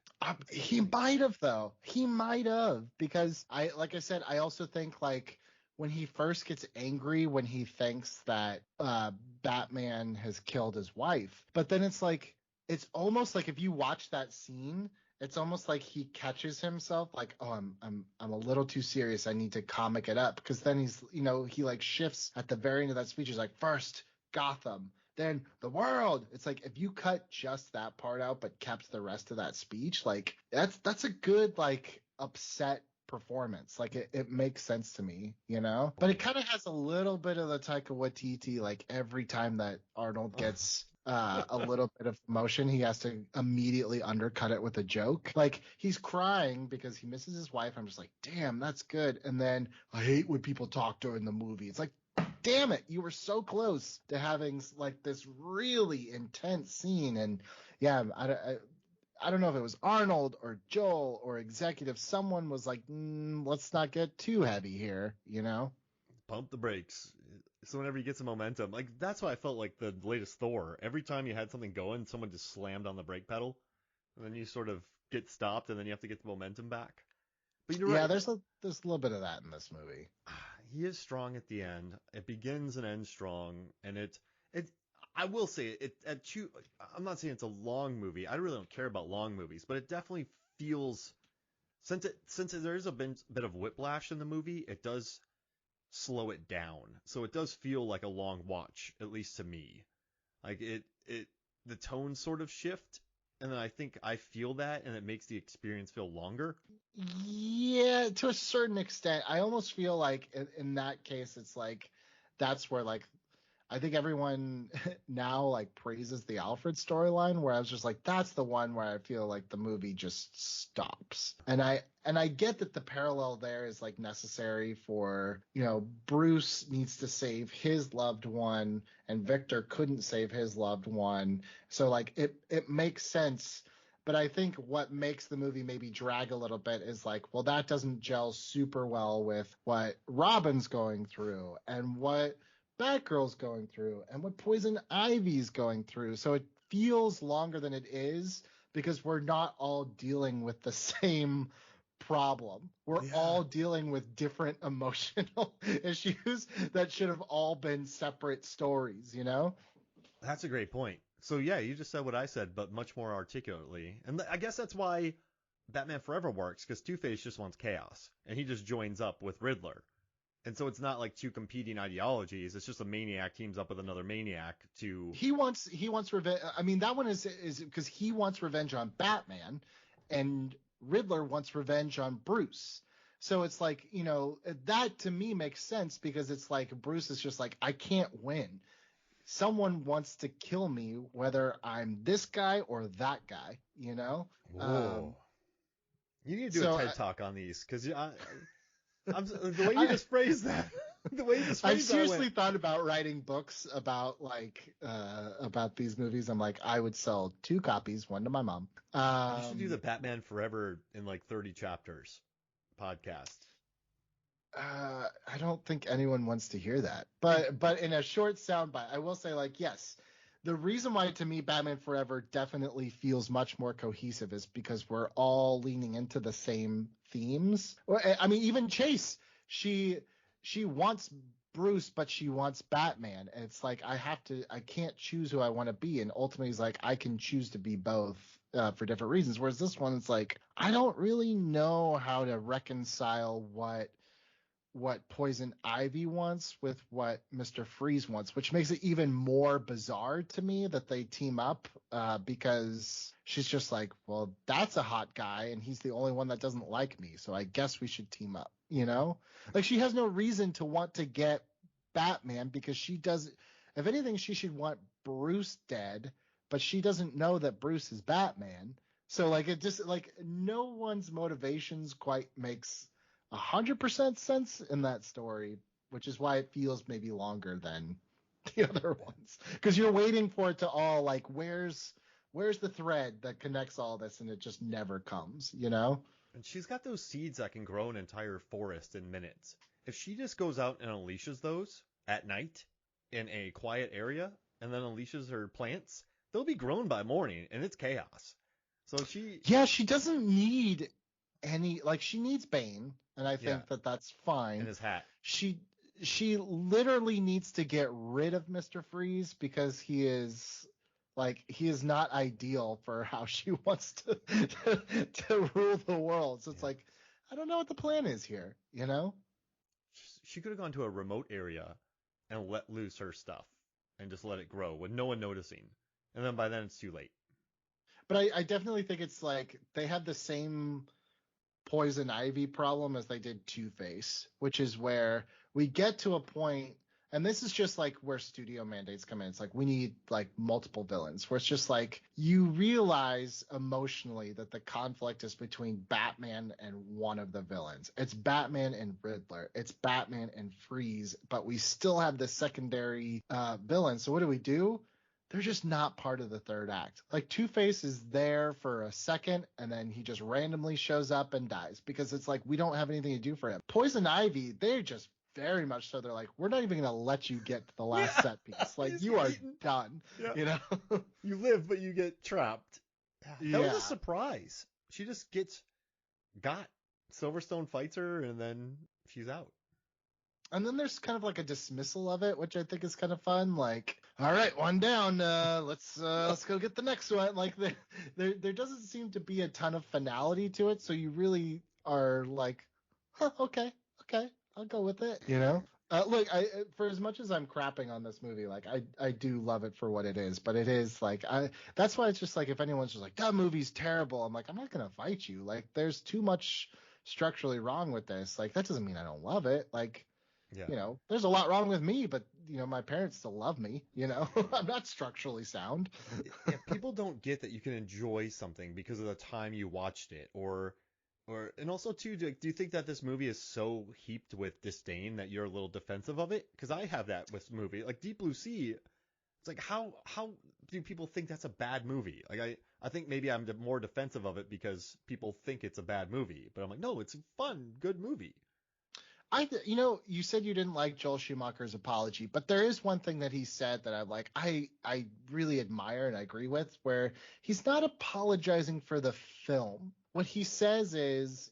[SPEAKER 2] He might have though. He might have because like I said, I also think like when he first gets angry when he thinks that Batman has killed his wife, but then it's almost like if you watch that scene, it's almost like he catches himself like, oh, I'm a little too serious. I need to comic it up because then he like shifts at the very end of that speech. He's like, first Gotham, then the world. It's like if you cut just that part out but kept the rest of that speech, like that's a good like upset performance. Like it makes sense to me, you know? But it kind of has a little bit of the Taika Waititi, like every time that Arnold gets a little bit of emotion, he has to immediately undercut it with a joke. Like he's crying because he misses his wife. I'm just like, damn, that's good. And then I hate when people talk during the movie. It's like, damn it, you were so close to having like this really intense scene. And yeah, I don't know if it was Arnold or Joel or executive. Someone was like, let's not get too heavy here, you know?
[SPEAKER 1] Pump the brakes. So whenever you get some momentum, like that's why I felt like the latest Thor. Every time you had something going, someone just slammed on the brake pedal, and then you sort of get stopped, and then you have to get the momentum back. But you're
[SPEAKER 2] Yeah,
[SPEAKER 1] right.
[SPEAKER 2] there's a little bit of that in this movie.
[SPEAKER 1] He is strong at the end. It begins and ends strong, and it. I will say it at two. I'm not saying it's a long movie. I really don't care about long movies, but it definitely feels since there is a bit of whiplash in the movie, it does slow it down. So it does feel like a long watch, at least to me. Like it the tones sort of shift, and then I think I feel that, and it makes the experience feel longer.
[SPEAKER 2] Yeah, to a certain extent. I almost feel like in that case, it's like that's where like I think everyone now like praises the Alfred storyline, where I was just like, that's the one where I feel like the movie just stops. And I get that the parallel there is like necessary for, you know, Bruce needs to save his loved one and Victor couldn't save his loved one. So like it makes sense. But I think what makes the movie maybe drag a little bit is like, well, that doesn't gel super well with what Robin's going through and what Batgirl's going through and what Poison Ivy's going through. So it feels longer than it is because we're not all dealing with the same problem. We're
[SPEAKER 1] Yeah,
[SPEAKER 2] all dealing with different emotional issues that should have all been separate stories, you know?
[SPEAKER 1] that's a great point. So yeah, you just said what I said, but much more articulately. And I guess that's why Batman Forever works, because Two-Face just wants chaos, and he just joins up with Riddler. And so it's not like two competing ideologies. It's just a maniac teams up with another maniac to.
[SPEAKER 2] He wants revenge. I mean, that one is because he wants revenge on Batman, and Riddler wants revenge on Bruce. So it's like, you know, that to me makes sense because it's like Bruce is just like, I can't win. Someone wants to kill me, whether I'm this guy or that guy, you know?
[SPEAKER 1] Whoa.
[SPEAKER 2] Um,
[SPEAKER 1] You need to do a
[SPEAKER 2] so
[SPEAKER 1] TED talk on these, because I'm the way you
[SPEAKER 2] I,
[SPEAKER 1] just phrased that. The way you just
[SPEAKER 2] I've
[SPEAKER 1] phrased that, I went.
[SPEAKER 2] seriously thought about writing books about these movies. I'm like, I would sell 2 copies, one to my mom.
[SPEAKER 1] You should do the Batman Forever in like 30 chapters podcast.
[SPEAKER 2] I don't think anyone wants to hear that. But in a short soundbite, I will say like yes, the reason why to me Batman Forever definitely feels much more cohesive is because we're all leaning into the same themes. I mean, even Chase, she wants Bruce, but she wants Batman. And it's like I can't choose who I want to be. And ultimately, he's like I can choose to be both. For different reasons. Whereas this one, it's like I don't really know how to reconcile what Poison Ivy wants with what Mr. Freeze wants, which makes it even more bizarre to me that they team up because she's just like, well, that's a hot guy and he's the only one that doesn't like me, so I guess we should team up, you know? Like she has no reason to want to get Batman because she does, if anything, she should want Bruce dead, but she doesn't know that Bruce is Batman. So like it just like no one's motivations quite makes 100% sense in that story, which is why it feels maybe longer than the other ones. Because you're waiting for it to all like, where's the thread that connects all this, and it just never comes, you know?
[SPEAKER 1] And she's got those seeds that can grow an entire forest in minutes. If she just goes out and unleashes those at night in a quiet area and then unleashes her plants, they'll be grown by morning and it's chaos. So she,
[SPEAKER 2] Yeah, she doesn't need any like she needs Bane, and I
[SPEAKER 1] yeah,
[SPEAKER 2] think that that's
[SPEAKER 1] in
[SPEAKER 2] fine.
[SPEAKER 1] his hat.
[SPEAKER 2] She she literally needs to get rid of Mr. Freeze because he is not ideal for how she wants to rule the world. So it's
[SPEAKER 1] Yeah.
[SPEAKER 2] like I don't know what the plan is here, you know?
[SPEAKER 1] She could have gone to a remote area and let loose her stuff and just let it grow with no one noticing. And then by then it's too late.
[SPEAKER 2] But I definitely think it's like they have the same Poison Ivy problem as they did Two-Face, which is where we get to a point, and this is just like where studio mandates come in. It's like we need like multiple villains, where it's just like you realize emotionally that the conflict is between Batman and one of the villains. It's Batman and Riddler. It's Batman and Freeze, but we still have the secondary villain. So what do? They're just not part of the third act. Like Two-Face is there for a second and then he just randomly shows up and dies because it's like we don't have anything to do for him. Poison Ivy, they're just very much so they're like, we're not even going to let you get to the last set piece. Like you are done, you know?
[SPEAKER 1] You live, but you get trapped. That was a surprise. She just got. Silverstone fights her and then she's out.
[SPEAKER 2] And then there's kind of like a dismissal of it, which I think is kind of fun. Like, all right, one down. Let's go get the next one. Like, there doesn't seem to be a ton of finality to it, so you really are like, huh, okay, I'll go with it. You know. Look, for as much as I'm crapping on this movie, like I do love it for what it is, but it is like that's why it's just like if anyone's just like that movie's terrible, I'm like I'm not gonna fight you. Like, there's too much structurally wrong with this. Like, that doesn't mean I don't love it. Like.
[SPEAKER 1] Yeah.
[SPEAKER 2] You know, there's a lot wrong with me, but, you know, my parents still love me, you know. I'm not structurally sound.
[SPEAKER 1] If people don't get that you can enjoy something because of the time you watched it and also too, do you think that this movie is so heaped with disdain that you're a little defensive of it? Because I have that with movie like Deep Blue Sea. It's like how do people think that's a bad movie? Like I think maybe I'm more defensive of it because people think it's a bad movie, but I'm like, no, it's a fun, good movie.
[SPEAKER 2] You know, you said you didn't like Joel Schumacher's apology, but there is one thing that he said that I really admire and I agree with, where he's not apologizing for the film. What he says is,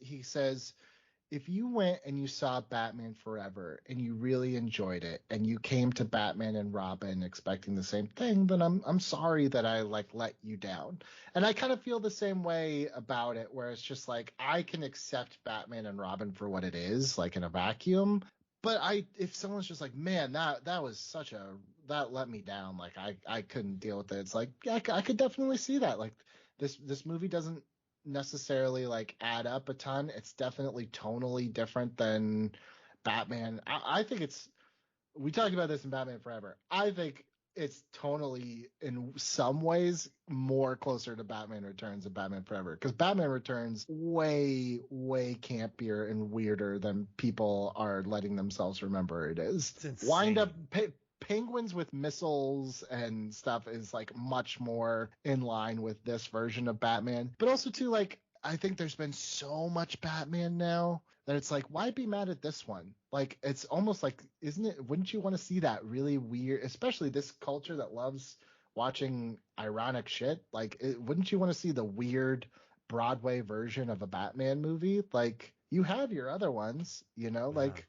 [SPEAKER 2] if you went and you saw Batman Forever and you really enjoyed it and you came to Batman and Robin expecting the same thing, then I'm sorry that I like let you down. And I kind of feel the same way about it, where it's just like I can accept Batman and Robin for what it is, like in a vacuum. But if someone's just like, man, that was that let me down, like I couldn't deal with it. It's like, yeah, I could definitely see that. Like this movie doesn't necessarily like add up a ton. It's definitely tonally different than Batman. I think we talked about this in Batman Forever. I think it's tonally in some ways more closer to Batman Returns than Batman Forever, because Batman Returns way campier and weirder than people are letting themselves remember it is. Wind up penguins with missiles and stuff is like much more in line with this version of Batman. But also too, like, I think there's been so much Batman now that it's like, why be mad at this one? Like, it's almost like, wouldn't you want to see that really weird, especially this culture that loves watching ironic shit? Like, wouldn't you want to see the weird Broadway version of a Batman movie? Like, you have your other ones, you know,
[SPEAKER 1] Yeah.
[SPEAKER 2] like,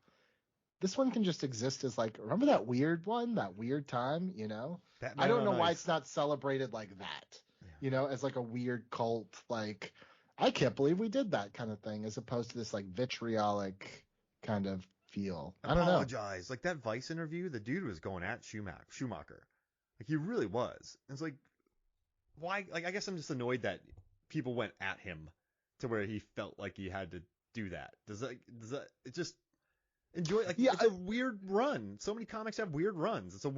[SPEAKER 2] this one can just exist as like, remember that weird one, that weird time, you know?
[SPEAKER 1] Batman
[SPEAKER 2] I don't know
[SPEAKER 1] on
[SPEAKER 2] why
[SPEAKER 1] Ice.
[SPEAKER 2] it's not celebrated like that,
[SPEAKER 1] Yeah.
[SPEAKER 2] you know, as like a weird cult, like, I can't believe we did that kind of thing, as opposed to this like vitriolic kind of feel. I don't know.
[SPEAKER 1] Apologize. Like that Vice interview, the dude was going at Schumacher. Like he really was. And it's like, why? Like, I guess I'm just annoyed that people went at him to where he felt like he had to do that. Does that, it just, enjoy, like,
[SPEAKER 2] Yeah,
[SPEAKER 1] it's a weird run. So many comics have weird runs. It's a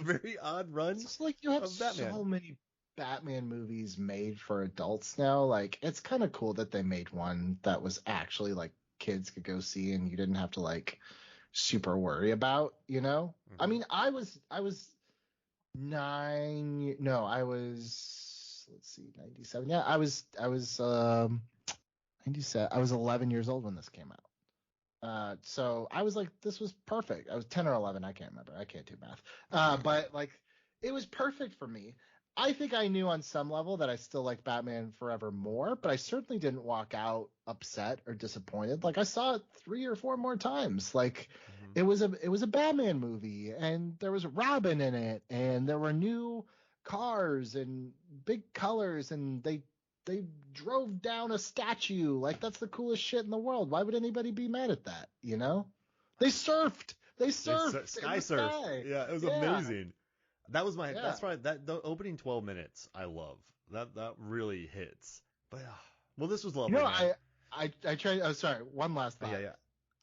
[SPEAKER 1] very odd run.
[SPEAKER 2] It's just like you have so many Batman movies made for adults now. Like, it's kind of cool that they made one that was actually like kids could go see and you didn't have to like super worry about, you know?
[SPEAKER 1] Mm-hmm.
[SPEAKER 2] I mean, I was 97. Yeah, I was 97. I was 11 years old when this came out. So I was like, this was perfect. I was 10 or 11. I can't remember. I can't do math. But like, it was perfect for me. I think I knew on some level that I still like Batman Forever more, but I certainly didn't walk out upset or disappointed. Like, I saw it 3 or 4 more times. Like, it was a Batman movie, and there was Robin in it, and there were new cars and big colors, and they drove down a statue. Like, that's the coolest shit in the world. Why would anybody be mad at that? You know? They surfed.
[SPEAKER 1] Sky surf. Yeah, it was amazing. That was that's right. The opening 12 minutes I love. That really hits. But well, this was lovely.
[SPEAKER 2] You know,
[SPEAKER 1] man.
[SPEAKER 2] I tried. Oh, sorry. One last thought.
[SPEAKER 1] Yeah, yeah.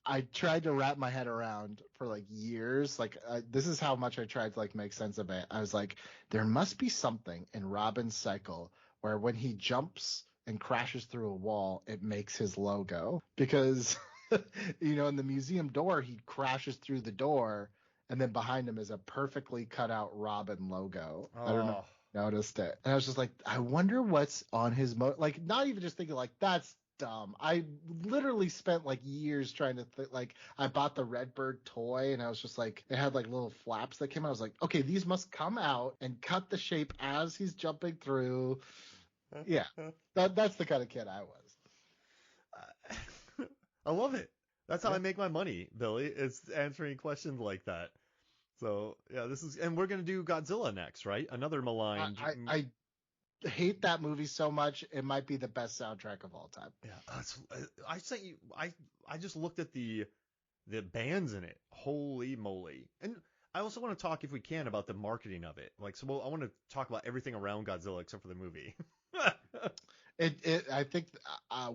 [SPEAKER 2] I tried to wrap my head around for like years. Like this is how much I tried to like make sense of it. I was like, there must be something in Robin's cycle where when he jumps and crashes through a wall, it makes his logo because in the museum door, he crashes through the door, and then behind him is a perfectly cut out Robin logo. I don't know if
[SPEAKER 1] Oh,
[SPEAKER 2] you noticed it. And I was just like, I wonder what's on his like not even just thinking like that's dumb. I literally spent like years trying to like I bought the Redbird toy and I was just like it had like little flaps that came out. I was like, okay, these must come out and cut the shape as he's jumping through. Yeah. That's the kind of kid I was.
[SPEAKER 1] I love it. That's how
[SPEAKER 2] Yeah.
[SPEAKER 1] I make my money, Billy. It's answering questions like that. So yeah, and we're gonna do Godzilla next, right? Another maligned.
[SPEAKER 2] I hate that movie so much. It might be the best soundtrack of all time.
[SPEAKER 1] Yeah, I sent you. I just looked at the bands in it. Holy moly! And I also want to talk, if we can, about the marketing of it. Like, so I want to talk about everything around Godzilla except for the movie.
[SPEAKER 2] I think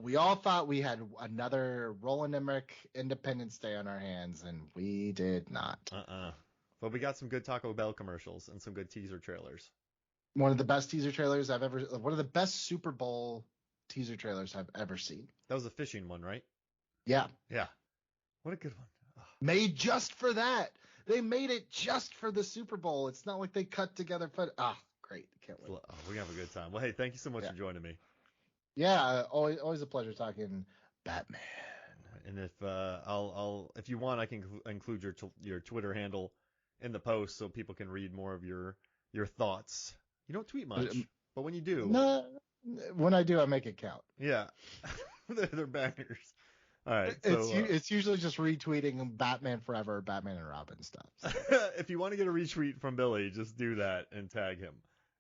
[SPEAKER 2] we all thought we had another Roland Emmerich Independence Day on our hands, and we did not.
[SPEAKER 1] But we got some good Taco Bell commercials and some good teaser trailers.
[SPEAKER 2] One of the best teaser trailers I've ever. One of the best Super Bowl teaser trailers I've ever seen.
[SPEAKER 1] That was a fishing one, right?
[SPEAKER 2] Yeah.
[SPEAKER 1] Yeah. What a good one. Oh.
[SPEAKER 2] Made just for that. They made it just for the Super Bowl. It's not like they cut together. Great. Can't wait.
[SPEAKER 1] Oh, we're gonna have a good time. Well, hey, thank you so much
[SPEAKER 2] Yeah.
[SPEAKER 1] for joining me.
[SPEAKER 2] Yeah. Always a pleasure talking Batman.
[SPEAKER 1] And if you want, I can include your Twitter handle in the post so people can read more of your thoughts. You don't tweet much, but when you do,
[SPEAKER 2] No, when I do, I make it count.
[SPEAKER 1] yeah, they're bangers. All right,
[SPEAKER 2] it's usually just retweeting Batman Forever, Batman and Robin stuff. So.
[SPEAKER 1] If you want to get a retweet from Billy, just do that and tag him,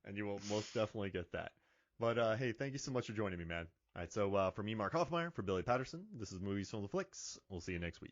[SPEAKER 1] and you will most definitely get that. But hey, thank you so much for joining me, man. All right, so for me, Mark Hoffmeyer, for Billy Patterson, this is Movies from the Flicks. We'll see you next week.